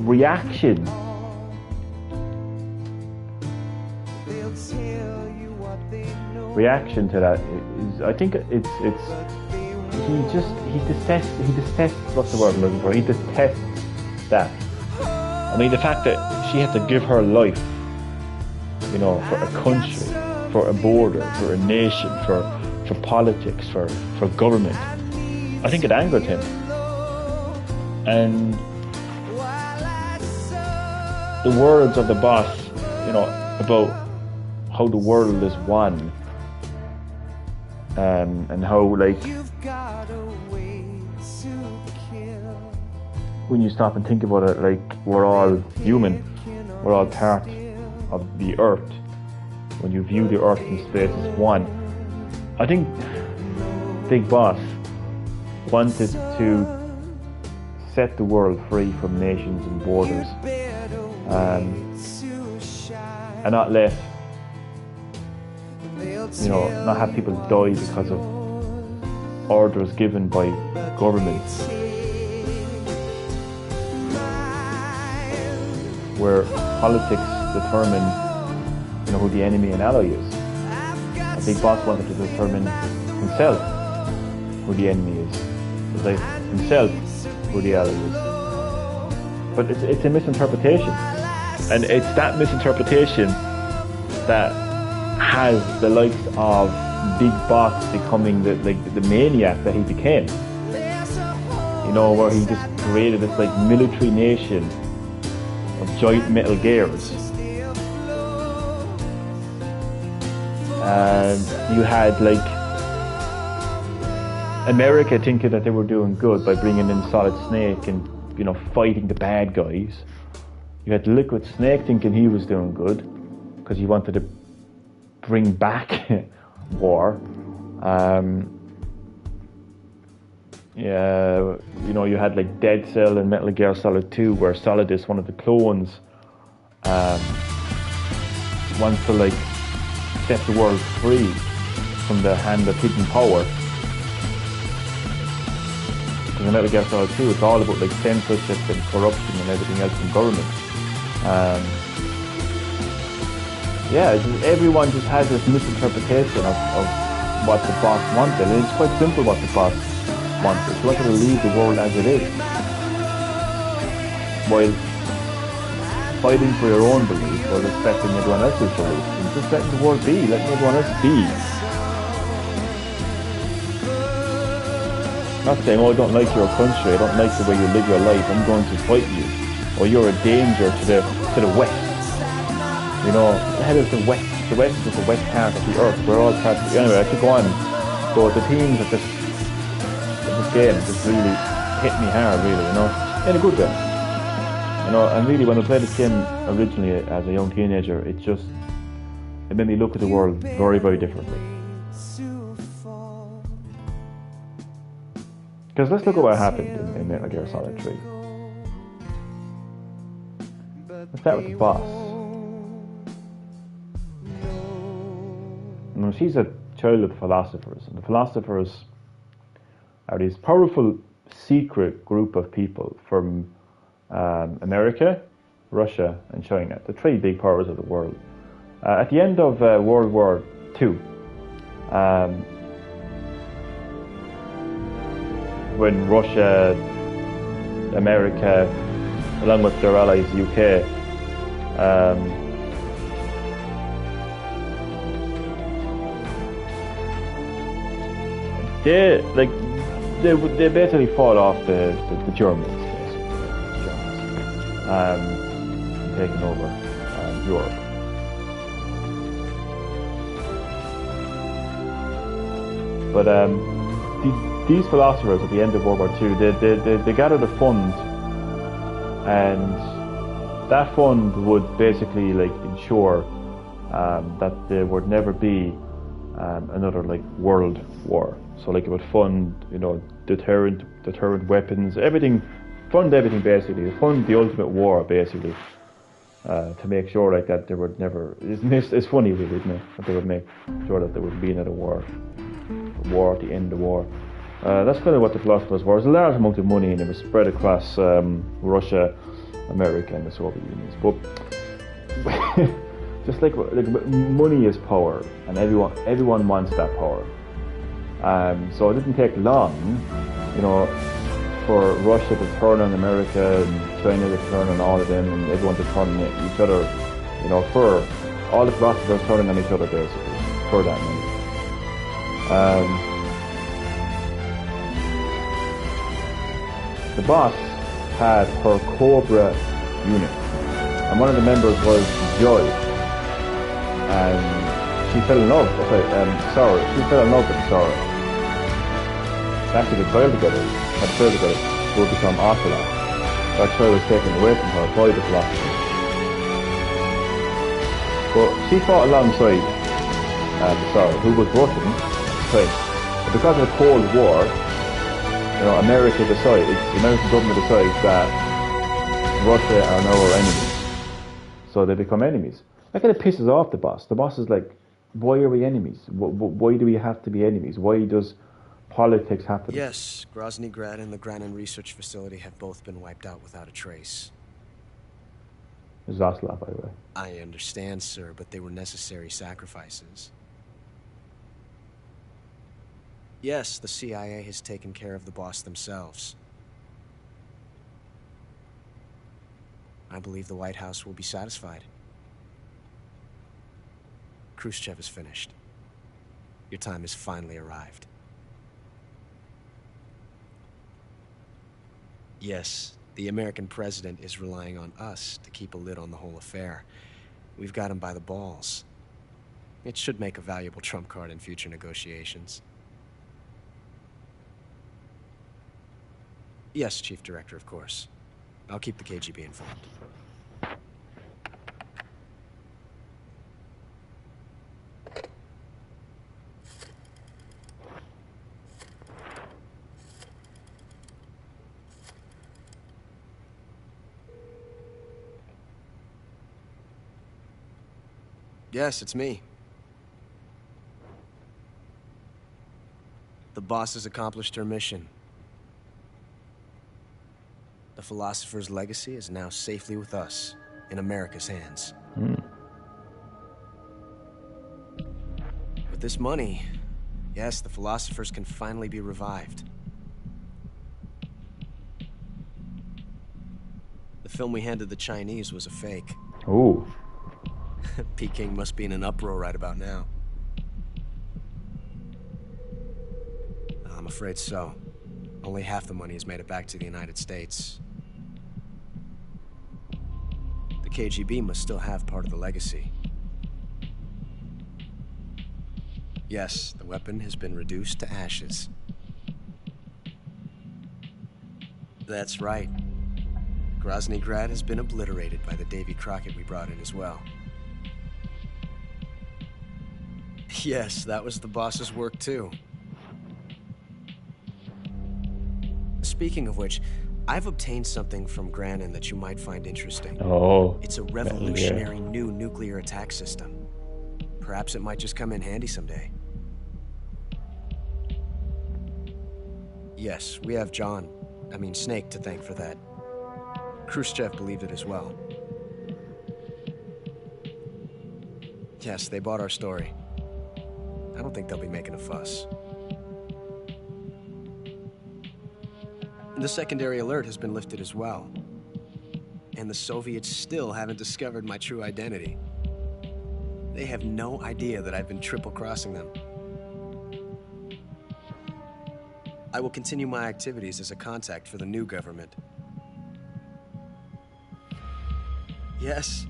reaction to that is, I think it's he detests what's the word I'm looking for. He detests that. I mean, the fact that she had to give her life, you know, for a country, for a border, for a nation, for politics, for government. I think it angered him. And the words of the boss, you know, about how the world is one, and how, like, when you stop and think about it, like, we're all human, we're all part of the earth. When you view the earth in space as one, I think Big Boss wanted to set the world free from nations and borders, and not let, you know, not have people die because of orders given by governments, where politics determine, you know, who the enemy and ally is. A Big Boss wanted to determine himself who the enemy is, like himself who the ally is. But it's a misinterpretation, and it's that misinterpretation that has the likes of Big Boss becoming the maniac that he became. You know, where he just created this like military nation of giant metal gears. And you had like America thinking that they were doing good by bringing in Solid Snake and, you know, fighting the bad guys. You had Liquid Snake thinking he was doing good because he wanted to bring back war. Yeah, you know, you had like Dead Cell and Metal Gear Solid 2, where Solidus, one of the clones, wants to like set the world free from the hand of hidden power. In Metal Gear Solid 2, it's all about like censorship and corruption and everything else from government. Yeah, everyone just has this misinterpretation of what the boss wanted, and it's quite simple what the boss wanted. He wanted to leave the world as it is, while fighting for your own belief or respecting everyone else's belief, and just letting the world be, letting everyone else be. Not saying, oh, I don't like your country, I don't like the way you live your life, I'm going to fight you. Or you're a danger to the West. You know, the hell is the West? The West is the west part of the earth. We're all part of the... Anyway, I could go on. So the themes of this game just really hit me hard, really, you know, in a good way. You know, and really when I played this game originally as a young teenager, it made me look at the world very, very differently. Because let's look at what happened in Metal Gear Solid 3. Let's start with the boss. Now, she's a child of philosophers, and the philosophers are these powerful secret group of people from America, Russia, and China, the three big powers of the world. At the end of World War II, when Russia, America, along with their allies, UK, they basically fought off the Germans, taking over Europe. But these philosophers at the end of World War II, they gathered a fund, and that fund would basically like ensure that there would never be another like world war. So like it would fund, you know, deterrent weapons, fund everything basically, fund the ultimate war basically, to make sure like that there would never. It's funny really, isn't it, that they would make sure that there would be another war at the end of the war. That's kind of what the philosophers were. It was a large amount of money, and it was spread across Russia, America, and the Soviet Union. But just like money is power, and everyone wants that power. So it didn't take long, you know, for Russia to turn on America and China to turn on all of them, and everyone to turn on each other, you know, for all the philosophers turning on each other basically for that money. The boss had her Cobra unit, and one of the members was Joy, and she fell in love. She fell in love with Sora. Actually, the child together, would become Ocelot. That child was taken away from her by the philosopher. But she fought alongside Sora, who was Russian. But because of the Cold War, you know, the American government decides that Russia are now our enemies, so they become enemies. That kind of pisses off the boss. The boss is like, why are we enemies? Why do we have to be enemies? Why does politics happen? Yes, Grozny Grad and the Granin Research Facility have both been wiped out without a trace. Zaslav, by the way. I understand, sir, but they were necessary sacrifices. Yes, the CIA has taken care of the boss themselves. I believe the White House will be satisfied. Khrushchev is finished. Your time has finally arrived. Yes, the American president is relying on us to keep a lid on the whole affair. We've got him by the balls. It should make a valuable trump card in future negotiations. Yes, Chief Director, of course. I'll keep the KGB informed. Yes, it's me. The boss has accomplished her mission. The philosopher's legacy is now safely with us, in America's hands. With this money, yes, the philosophers can finally be revived. The film we handed the Chinese was a fake. Ooh. Peking must be in an uproar right about now. I'm afraid so. Only half the money has made it back to the United States. The KGB must still have part of the legacy. Yes, the weapon has been reduced to ashes. That's right. Grozny Grad has been obliterated by the Davy Crockett we brought in as well. Yes, that was the boss's work too. Speaking of which, I've obtained something from Granin that you might find interesting. Oh. It's a revolutionary new nuclear attack system. Perhaps it might just come in handy someday. Yes, we have Snake to thank for that. Khrushchev believed it as well. Yes, they bought our story. I don't think they'll be making a fuss. The secondary alert has been lifted as well. And the Soviets still haven't discovered my true identity. They have no idea that I've been triple-crossing them. I will continue my activities as a contact for the new government. Yes,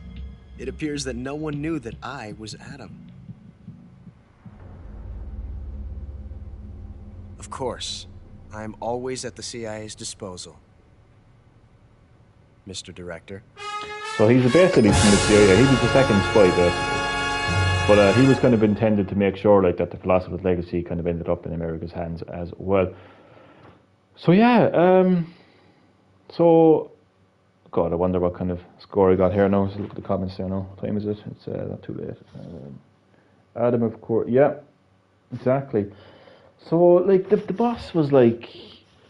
it appears that no one knew that I was Adam. Of course, I am always at the CIA's disposal, Mr. Director. So he's basically from the CIA. He was the second spy, basically. But he was kind of intended to make sure like that the Philosopher's Legacy kind of ended up in America's hands as well. So yeah, so God, I wonder what kind of score I got here now. Let's look at the comments there now. What time is it? It's not too late. Adam, of course, yeah, exactly. So like the boss was like,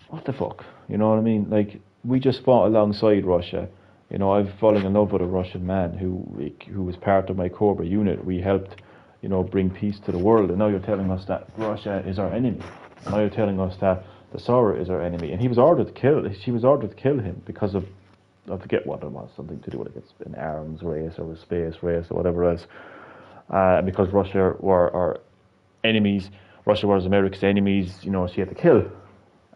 what the fuck? You know what I mean? Like we just fought alongside Russia. You know, I've fallen in love with a Russian man who was part of my Cobra unit. We helped, you know, bring peace to the world. And now you're telling us that Russia is our enemy. And now you're telling us that the Tsar is our enemy. And he was ordered to kill. She was ordered to kill him because of, I forget what it was, something to do with an arms race or a space race or whatever else. Because Russia were our enemies. Russia was America's enemies. You know, she had to kill.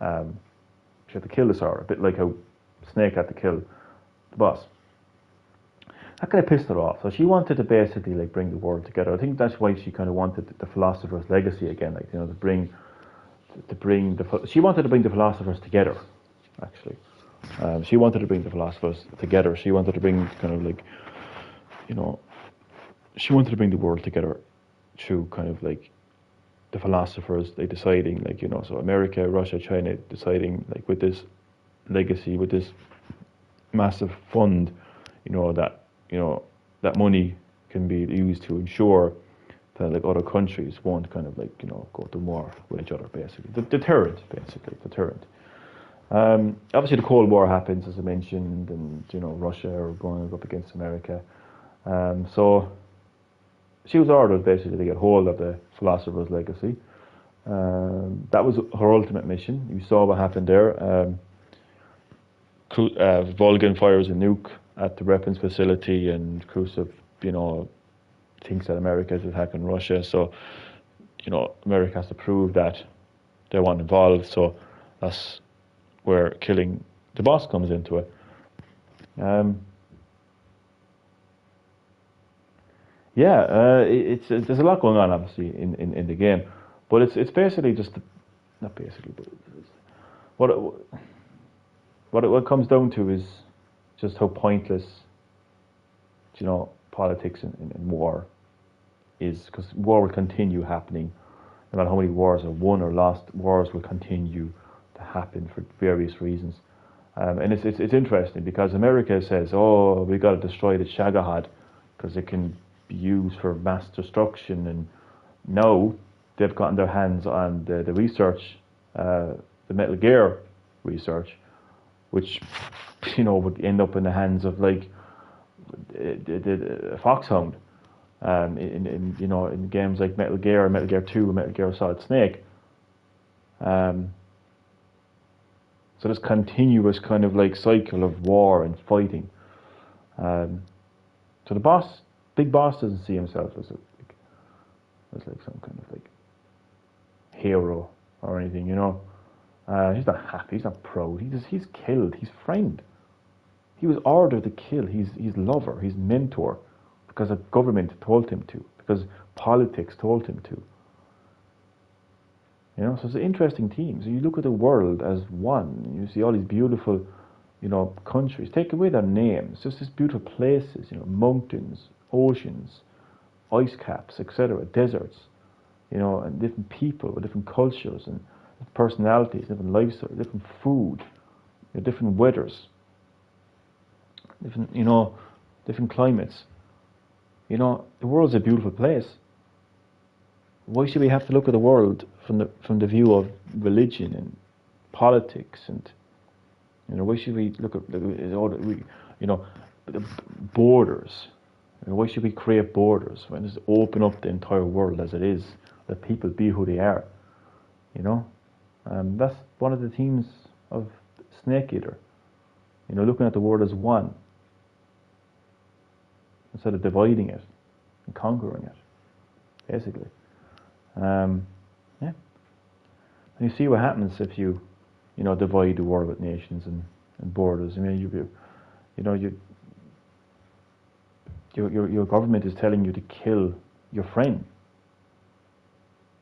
She had to kill the Tsar, a bit like how Snake had to kill the boss. That kind of pissed her off. So she wanted to basically like bring the world together. I think that's why she kind of wanted the Philosopher's Legacy again, like, you know, she wanted to bring the philosophers together. Actually, she wanted to bring the philosophers together. She wanted to bring kind of like, you know, she wanted to bring the world together through kind of like the philosophers, they deciding like, you know, so America, Russia, China deciding like with this legacy, with this massive fund, you know, that money can be used to ensure that like other countries won't kind of like, you know, go to war with each other, basically. Deterrent. Obviously the Cold War happens, as I mentioned, and, you know, Russia are going up against America. So she was ordered basically to get hold of the Philosopher's Legacy. That was her ultimate mission. You saw what happened there. Volgin fires a nuke at the weapons facility, and Khrushchev, you know, thinks that America is attacking Russia. So, you know, America has to prove that they weren't involved. So that's where killing the boss comes into it. There's a lot going on, obviously, in the game, but it's basically just not basically, but what it comes down to is just how pointless, you know, politics and war is, because war will continue happening. No matter how many wars are won or lost, wars will continue to happen for various reasons. And it's interesting because America says, oh, we got to destroy the Shagohod because it can be used for mass destruction, and now they've gotten their hands on the research, the Metal Gear research, which, you know, would end up in the hands of like the Foxhound, in you know, in games like Metal Gear, Metal Gear 2, and Metal Gear Solid Snake. So this continuous kind of like cycle of war and fighting. So the big boss doesn't see himself as like some kind of like hero or anything, you know. He's not happy. He's not proud. He's killed his friend. He was ordered to kill his lover, his mentor, because a government told him to, because politics told him to. You know, so it's an interesting theme. So you look at the world as one. You see all these beautiful, you know, countries. Take away their names, just these beautiful places. You know, mountains, oceans, ice caps, etc., deserts. You know, and different people with different cultures and personalities, different lifestyles, different food, you know, different weathers, different, you know, different climates. You know, the world's a beautiful place. Why should we have to look at the world from the view of religion and politics, and you know, why should we look at you know, the borders? You know, why should we create borders when it's open up the entire world as it is? Let people be who they are. You know, that's one of the themes of Snake Eater. You know, looking at the world as one instead of dividing it and conquering it, basically. Yeah. And you see what happens if you know, divide the world with nations and borders. I mean, your government is telling you to kill your friend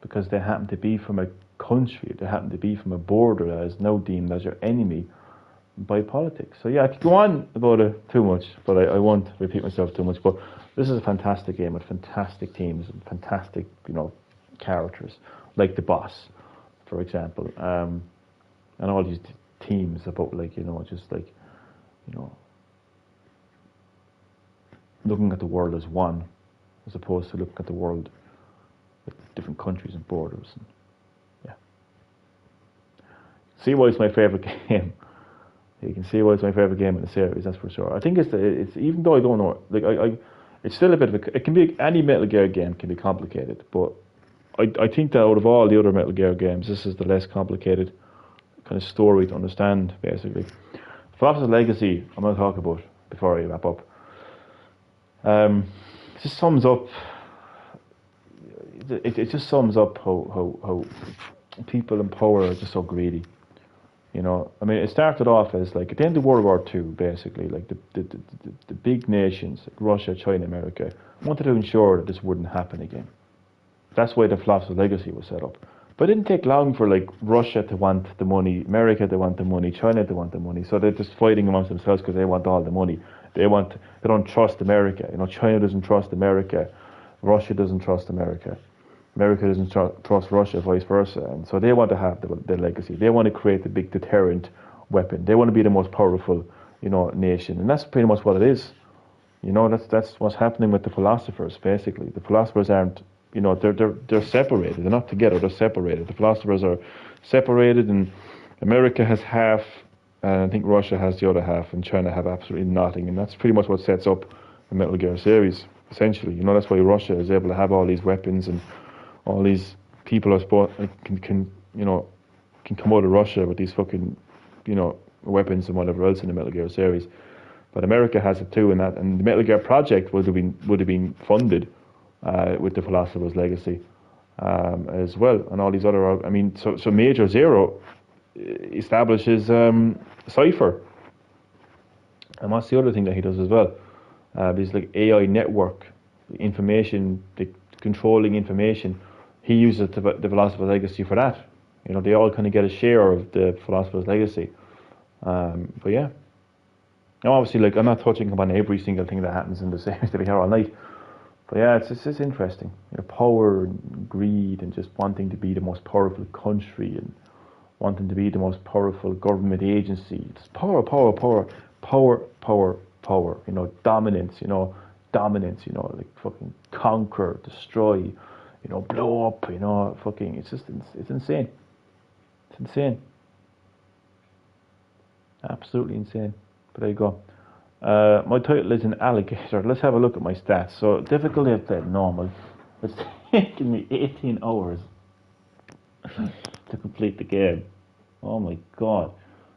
because they happen to be from a country, they happen to be from a border that is now deemed as your enemy by politics. So yeah, I could go on about it too much, but I won't repeat myself too much. But this is a fantastic game with fantastic teams and fantastic, you know, characters, like the boss, for example, and all these teams about, like, you know, just like, you know, looking at the world as one, as opposed to looking at the world with different countries and borders. And, yeah. See why it's my favourite game. You can see why it's my favourite game in the series, that's for sure. I think it's even though I don't know, like it's still a bit of a, it can be, any Metal Gear game can be complicated, but I think that out of all the other Metal Gear games, this is the less complicated kind of story to understand, basically. Philosopher's Legacy, I'm going to talk about before I wrap up. It just sums up. It just sums up how people in power are just so greedy. You know, I mean, it started off as like at the end of World War II, basically, like the big nations, like Russia, China, America, wanted to ensure that this wouldn't happen again. That's why the Philosopher's Legacy was set up. But it didn't take long for like Russia to want the money, America to want the money, China to want the money. So they're just fighting amongst themselves because they want all the money. They don't trust America. You know, China doesn't trust America, Russia doesn't trust America, America doesn't trust Russia, vice versa. And so they want to have the legacy. They want to create the big deterrent weapon. They want to be the most powerful, you know, nation. And that's pretty much what it is. You know, that's what's happening with the philosophers. Basically, the philosophers aren't. You know, they're separated. They're not together. They're separated. The philosophers are separated, and America has half, and I think Russia has the other half, and China have absolutely nothing. And that's pretty much what sets up the Metal Gear series, essentially. You know, that's why Russia is able to have all these weapons and all these people are can come out of Russia with these fucking, you know, weapons and whatever else in the Metal Gear series. But America has it too, and the Metal Gear project would have been funded with the Philosopher's Legacy as well, and all these other. I mean, so Major Zero establishes Cypher, and what's the other thing that he does as well? This like AI network, information, the controlling information. He uses the Philosopher's Legacy for that. You know, they all kind of get a share of the Philosopher's Legacy. But yeah, now obviously, like, I'm not touching upon every single thing that happens in the series to be here all night. But yeah, it's interesting. You know, power and greed and just wanting to be the most powerful country and wanting to be the most powerful government agency. It's power. You know, dominance. You know, like fucking conquer, destroy. You know, blow up. You know, fucking. It's insane. It's insane. Absolutely insane. But there you go. My title is an alligator. Let's have a look at my stats. So difficulty I've played normal. It's taken me 18 hours to complete the game. Oh my god.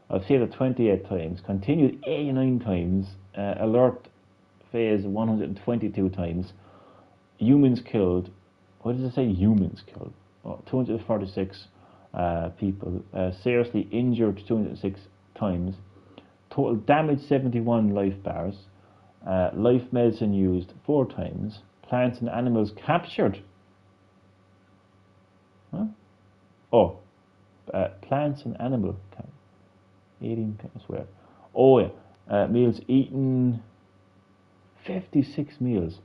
I've saved it 28 times, continued 89 times, alert phase 122 times, humans killed. What does it say humans killed? Oh, 246. people, seriously injured 206 times, total damage 71 life bars, life medicine used 4 times, plants and animals captured. Huh? Oh, plants and animal 18 times where? Oh yeah, meals eaten 56 meals,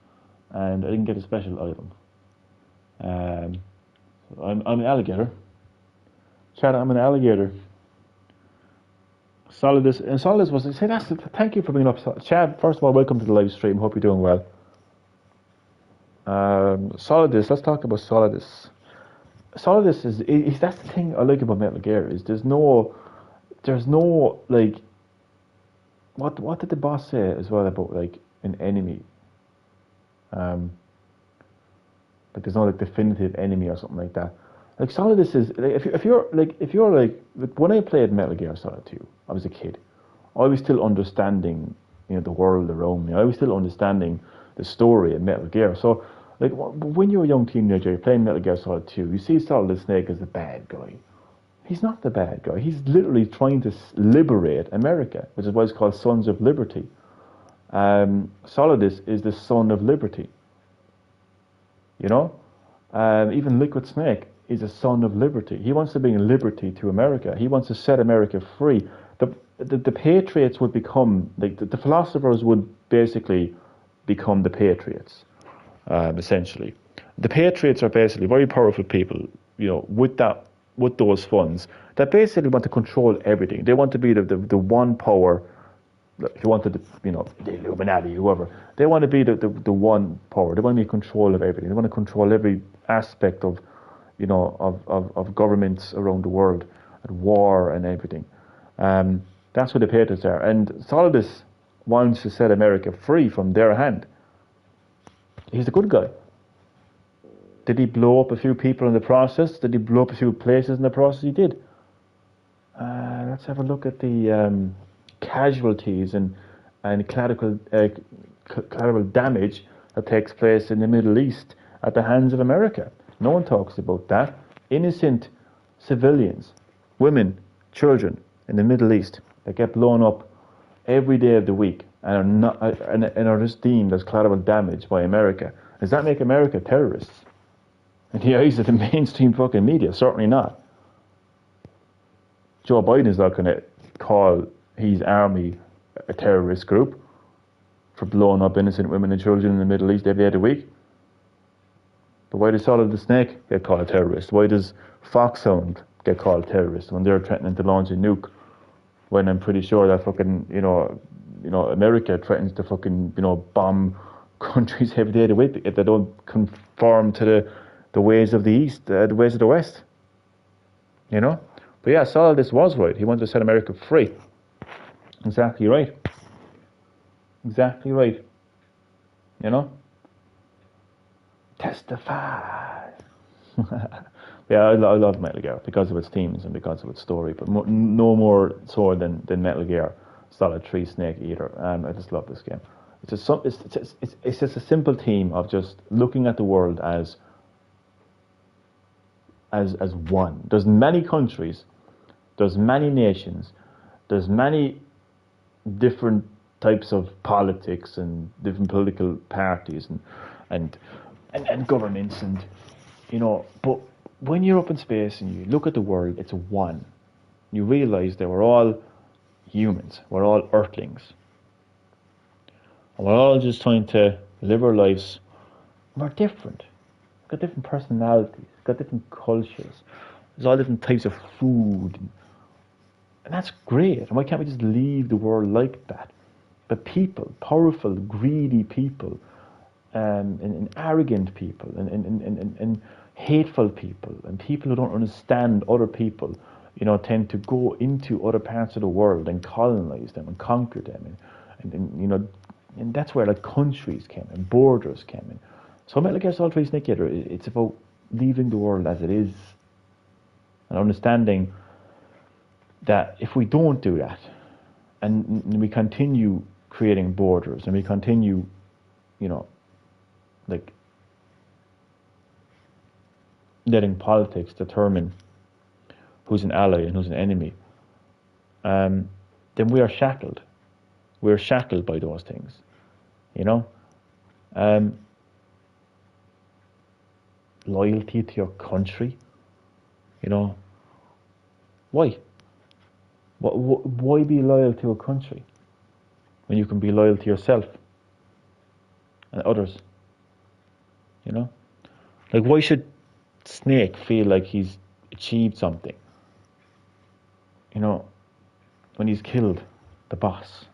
and I didn't get a special item. I'm an alligator. Chad, I'm an alligator. Solidus, and Solidus was, say that's, thank you for bringing up, Chad, first of all, welcome to the live stream, hope you're doing well. Solidus, let's talk about Solidus. Solidus is that's the thing I like about Metal Gear, is there's no, like, what did the boss say as well about, like, an enemy? Like there's no, like, definitive enemy or something like that. Like Solidus is, like, if you're like when I played Metal Gear Solid 2, I was a kid. I was still understanding, the world around me. I was still understanding the story of Metal Gear. So, like, when you're a young teenager, you're playing Metal Gear Solid 2, you see Solid Snake as the bad guy. He's not the bad guy. He's literally trying to liberate America, which is why it's called Sons of Liberty. Solidus is the son of liberty. Even Liquid Snake is a son of liberty. He wants to bring liberty to America. He wants to set America free. The Patriots would become, like, the philosophers would basically become the Patriots, essentially. The Patriots are basically very powerful people, with those funds, that basically want to control everything. They want to be the one power. If you wanted, the Illuminati, whoever, they want to be the one power. They want to be in control of everything. They want to control every aspect of, of governments around the world, and war and everything. That's what the Patriots are. And Solidus wants to set America free from their hand. He's the good guy. Did he blow up a few people in the process? Did he blow up a few places in the process? He did. Let's have a look at the casualties and collateral damage that takes place in the Middle East at the hands of America. No one talks about that. Innocent civilians, women, children in the Middle East that get blown up every day of the week and are just deemed as collateral damage by America. Does that make America terrorists? In the eyes of the mainstream fucking media, certainly not. Joe Biden is not going to call his army a terrorist group for blowing up innocent women and children in the Middle East every day of the week. But why does Solid the Snake get called a terrorist? Why does Foxhound get called a terrorist when they're threatening to launch a nuke? When I'm pretty sure that fucking, America threatens to fucking, bomb countries every day of the week if they don't conform to the ways of the East, the ways of the West. But yeah, Solidus was right. He wanted to set America free. Exactly right. Exactly right. Testify. Yeah, I love Metal Gear because of its themes and because of its story, but no more so than Metal Gear Solid 3 Snake Eater. I just love this game. It's just a simple theme of just looking at the world as one. There's many countries, there's many nations, there's many different types of politics and different political parties and governments and but when you're up in space and you look at the world, it's one. You realize that we're all humans, we're all earthlings, and we're all just trying to live our lives. We're different. We've got different personalities, we've got different cultures, there's all different types of food, and that's great. And why can't we just leave the world like that? But people, powerful, greedy people, and arrogant people, and hateful people, and people who don't understand other people, tend to go into other parts of the world and colonize them and conquer them, and that's where, like, countries came in, borders came in. So Metal Gear Solid 3 Snake Eater, it's about leaving the world as it is, and understanding that if we don't do that, and we continue creating borders, and we continue, like, letting politics determine who's an ally and who's an enemy, then we are shackled. We're shackled by those things, you know. Loyalty to your country, you know. Why? Why be loyal to a country when you can be loyal to yourself and others? You know, like why should Snake feel like he's achieved something? You know, when he's killed the boss.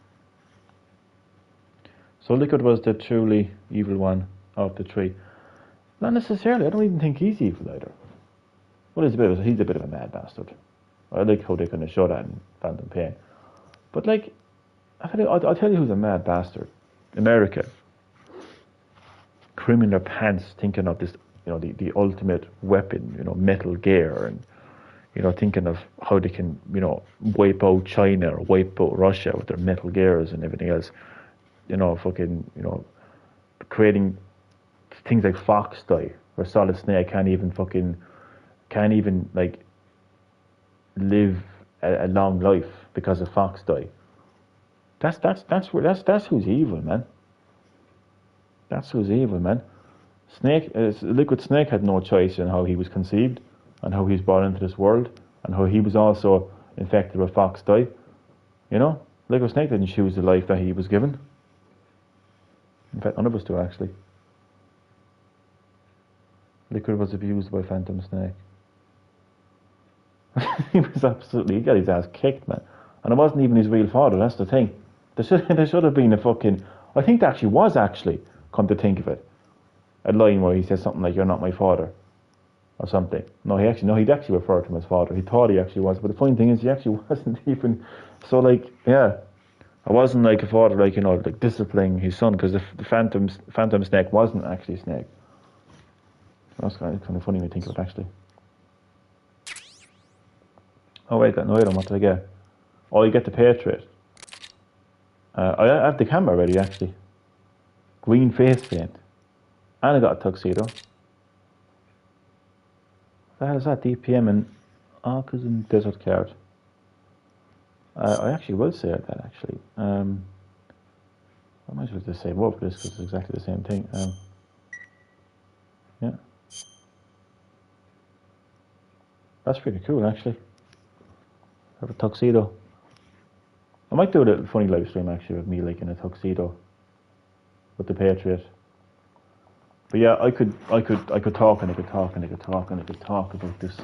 So Liquid was the truly evil one of the three. Not necessarily. I don't even think he's evil either. Well, he's a bit of a mad bastard. I like how they kind of show that in Phantom Pain. But like, I'll tell you who's a mad bastard. America. Crimming their pants thinking of this, you know, the ultimate weapon, you know, Metal Gear, and, you know, thinking of how they can, you know, wipe out China or wipe out Russia with their Metal Gears and everything else. You know, fucking, you know, creating things like Fox Die, where Solid Snake can't even like live a long life because of Fox Die. That's who's evil, man. That's who's evil, man. Liquid Snake had no choice in how he was conceived, and how he was brought into this world, and how he was also infected with Fox Die. You know, Liquid Snake didn't choose the life that he was given. In fact, none of us do, actually. Liquid was abused by Phantom Snake. He got his ass kicked, man. And it wasn't even his real father, that's the thing. There should have been a fucking... I think there actually was, come to think of it, a line where he says something like, "You're not my father," or something. He'd actually referred to him as father. He thought he actually was, but the funny thing is, he actually wasn't even. So, like, yeah, I wasn't like a father, like, you know, like disciplining his son, because the Phantom Snake wasn't actually Snake. That's kind of funny when you think of it, actually. Oh wait, got no item. What did I get? Oh, you get the Patriot. I have the camera ready, actually. Green face paint. And I got a tuxedo. What the hell is that? DPM and Arcus and Desert Card. I actually will say that, actually. I might as well just say more for this, because it's exactly the same thing. Yeah. That's pretty cool, actually. I have a tuxedo. I might do a little funny live stream, actually, with me, like, in a tuxedo with the Patriot. But yeah, I could talk and I could talk and I could talk and I could talk about this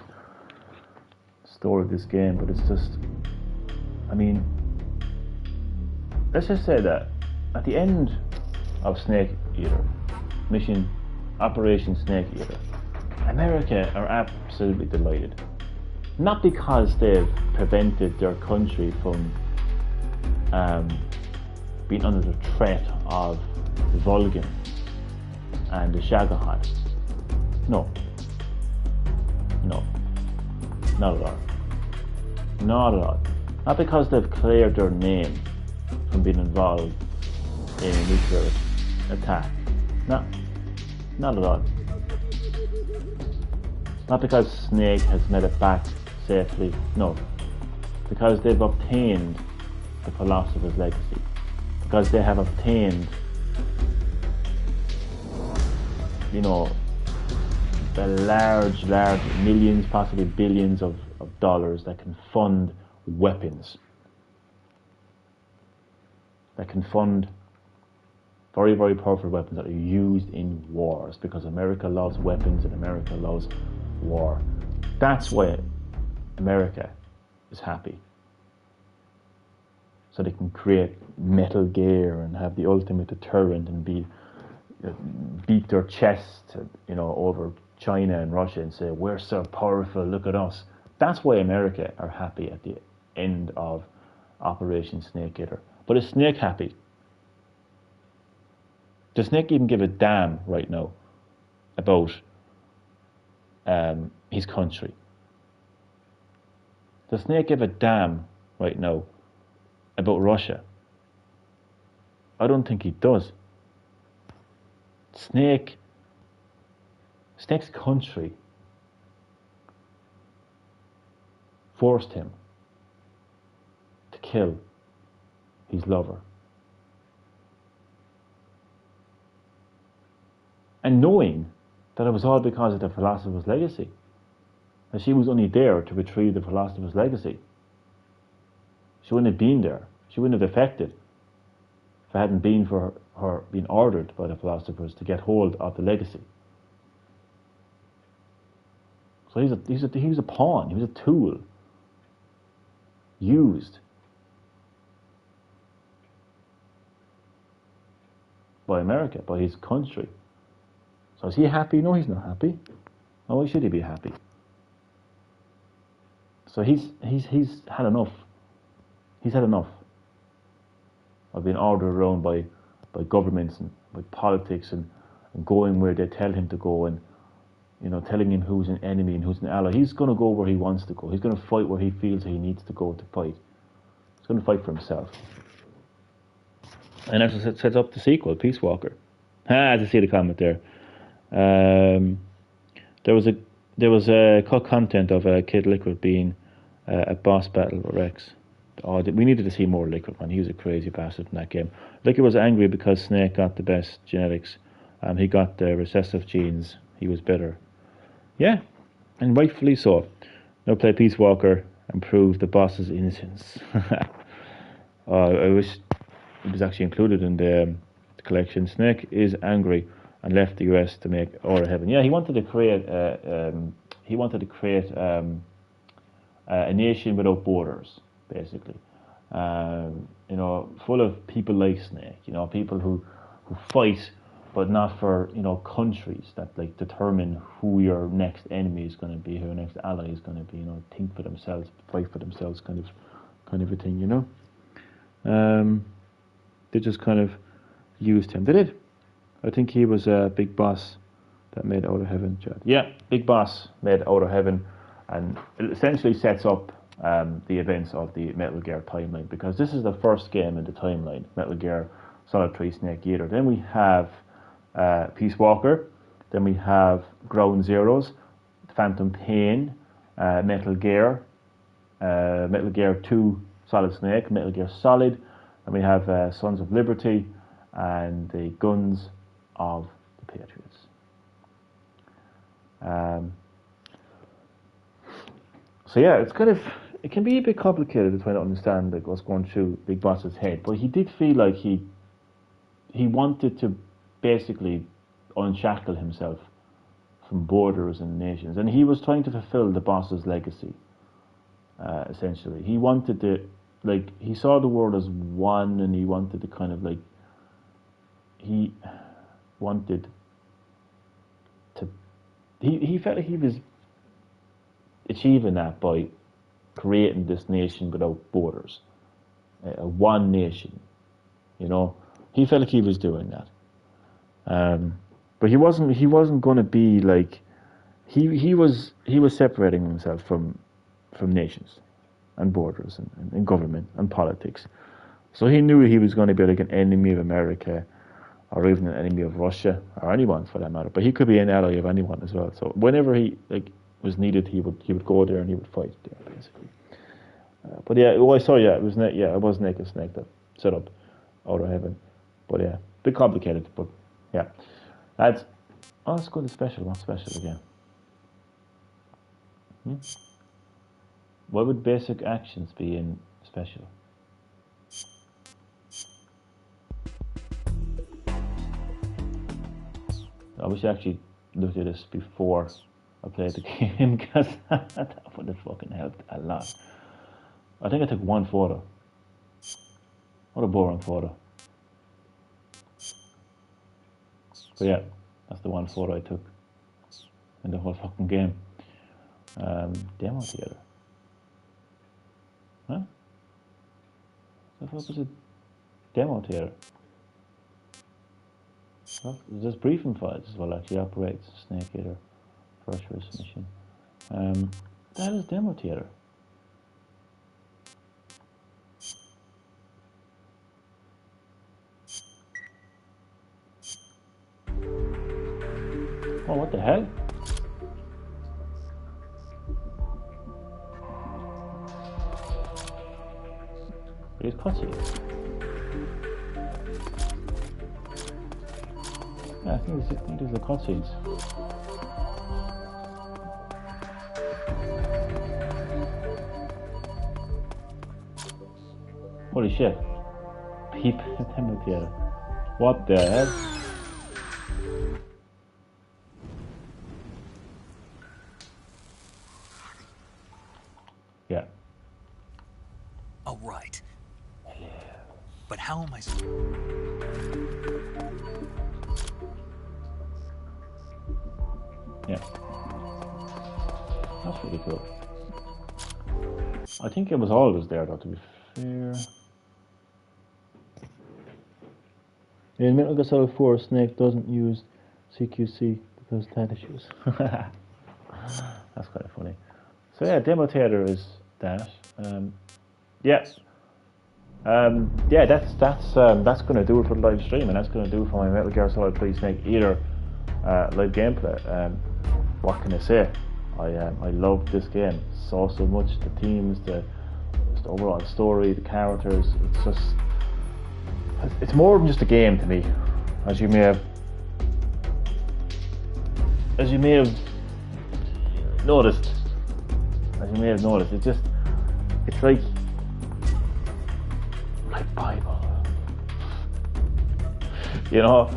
story of this game, but it's just, I mean, let's just say that at the end of Snake Eater, Operation Snake Eater, America are absolutely delighted. Not because they've prevented their country from being under the threat of Vulcan and the Shagahai. No, not at all. Not at all. Not because they've cleared their name from being involved in a nuclear attack. No, not at all. Not because Snake has made it back safely. No, because they've obtained the Philosopher's Legacy. Because they have obtained, you know, the large millions, possibly billions of dollars that can fund weapons. That can fund very, very powerful weapons that are used in wars, because America loves weapons and America loves war. That's why America is happy. So they can create Metal Gear and have the ultimate deterrent and beat their chest, you know, over China and Russia and say, "We're so powerful, look at us." That's why America are happy at the end of Operation Snake Eater. But is Snake happy? Does Snake even give a damn right now about his country? Does Snake give a damn right now about Russia? I don't think he does. Snake's country forced him to kill his lover. And knowing that it was all because of the philosopher's legacy. And she was only there to retrieve the philosopher's legacy. She wouldn't have been there. She wouldn't have defected if it hadn't been for her being ordered by the philosophers to get hold of the legacy. So he was a pawn. He was a tool used by America, by his country. So is he happy? No, he's not happy. Oh, why should he be happy? So he's had enough. He's had enough of being ordered around by governments and by politics and going where they tell him to go and, you know, telling him who's an enemy and who's an ally. He's going to go where he wants to go. He's going to fight where he feels he needs to go to fight. He's going to fight for himself. And that sets up the sequel, Peace Walker. As I see the comment there. There was a cut content of Kid Liquid being a boss battle with Rex. Oh, we needed to see more Liquid, man. He was a crazy bastard in that game. Liquid was angry because Snake got the best genetics. He got the recessive genes. He was better. Yeah, and rightfully so. Now play Peace Walker and prove the boss's innocence. I wish it was actually included in the collection. Snake is angry and left the US to make Outer Heaven. Yeah, he wanted to create a nation without borders, basically. You know, full of people like Snake. You know, people who fight, but not for, you know, countries that like determine who your next enemy is going to be, who your next ally is going to be. You know, think for themselves, fight for themselves, kind of a thing. You know, they just kind of used him. They did. I think he was a big boss that made Outer Heaven. Yeah, big boss made Outer Heaven, and it essentially sets up the events of the Metal Gear timeline, because this is the first game in the timeline, Metal Gear Solid 3 Snake Eater. Then we have Peace Walker, then we have Ground Zeroes, Phantom Pain, Metal Gear 2 Solid Snake, Metal Gear Solid, and we have Sons of Liberty, and the Guns of the Patriots. So yeah, it's kind of, it can be a bit complicated to try to understand like what's going through Big Boss's head, but he did feel like he wanted to basically unshackle himself from borders and nations, and he was trying to fulfill the boss's legacy. Essentially, he wanted to, like, he saw the world as one, and he wanted to kind of like, he wanted to, he felt like he was achieving that by creating this nation without borders, a one nation, you know. He felt like he was doing that, but he wasn't going to be like, he was separating himself from nations and borders and government and politics. So he knew he was going to be like an enemy of America, or even an enemy of Russia, or anyone for that matter. But he could be an ally of anyone as well. So whenever he was needed, he would go there and he would fight there, basically. But yeah, I saw, it was Naked Snake that set up Outer Heaven. But yeah, a bit complicated. But yeah, let's go to special. What's special again? What would basic actions be in special? I wish I actually looked at this before I played the game, because that would have fucking helped a lot. I think I took one photo. What a boring photo. But yeah, that's the one photo I took in the whole fucking game. Demo theater. Huh? The fuck was a demo theater? Well, there's briefing files as well, actually operates Snake Eater first person mission. The hell is demo theater? Oh, what the hell? Yeah, I think there's the cutscenes. Holy shit. Peep theater. What the hell? Yeah. Oh, right. But how am I... Yeah. That's really cool. I think it was always there, though, to be fair. In Metal Gear Solid 4, Snake doesn't use CQC because that issues. That's kind of funny. So yeah, demo theater is that. Yeah. Yeah, that's going to do it for the live stream, and that's going to do it for my Metal Gear Solid 3 Snake EATER live gameplay. What can I say? I love this game so much. The themes, the overall story, the characters. It's more than just a game to me, as you may have noticed. It's like my Bible. You know,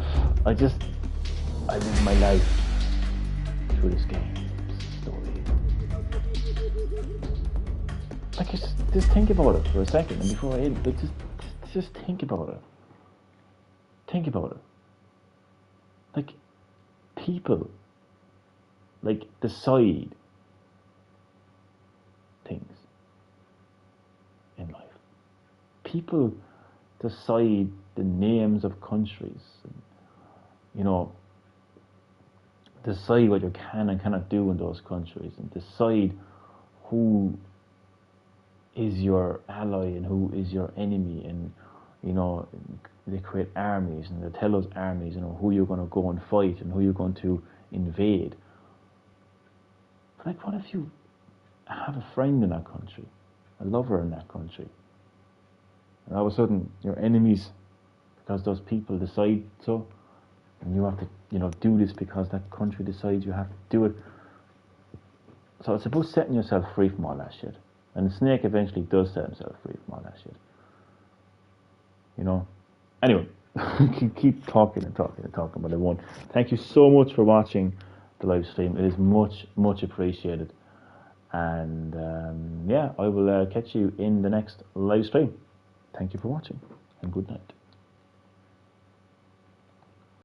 I live my life through this game story. Like, just think about it for a second, and before I end, like, just think about it. Think about it. Like, people, like, decide things in life. People decide the names of countries, and, you know, decide what you can and cannot do in those countries, and decide who is your ally and who is your enemy, and, you know, they create armies, and they tell those armies, you know, who you're going to go and fight and who you're going to invade. But, like, what if you have a friend in that country, a lover in that country, and all of a sudden you're enemies because those people decide so, and you have to, you know, do this because that country decides you have to do it. So it's about setting yourself free from all that shit. And Snake eventually does set himself free from all that shit. You know? Anyway, keep talking, but I won't. Thank you so much for watching the live stream. It is much appreciated. And yeah, I will catch you in the next live stream. Thank you for watching, and good night.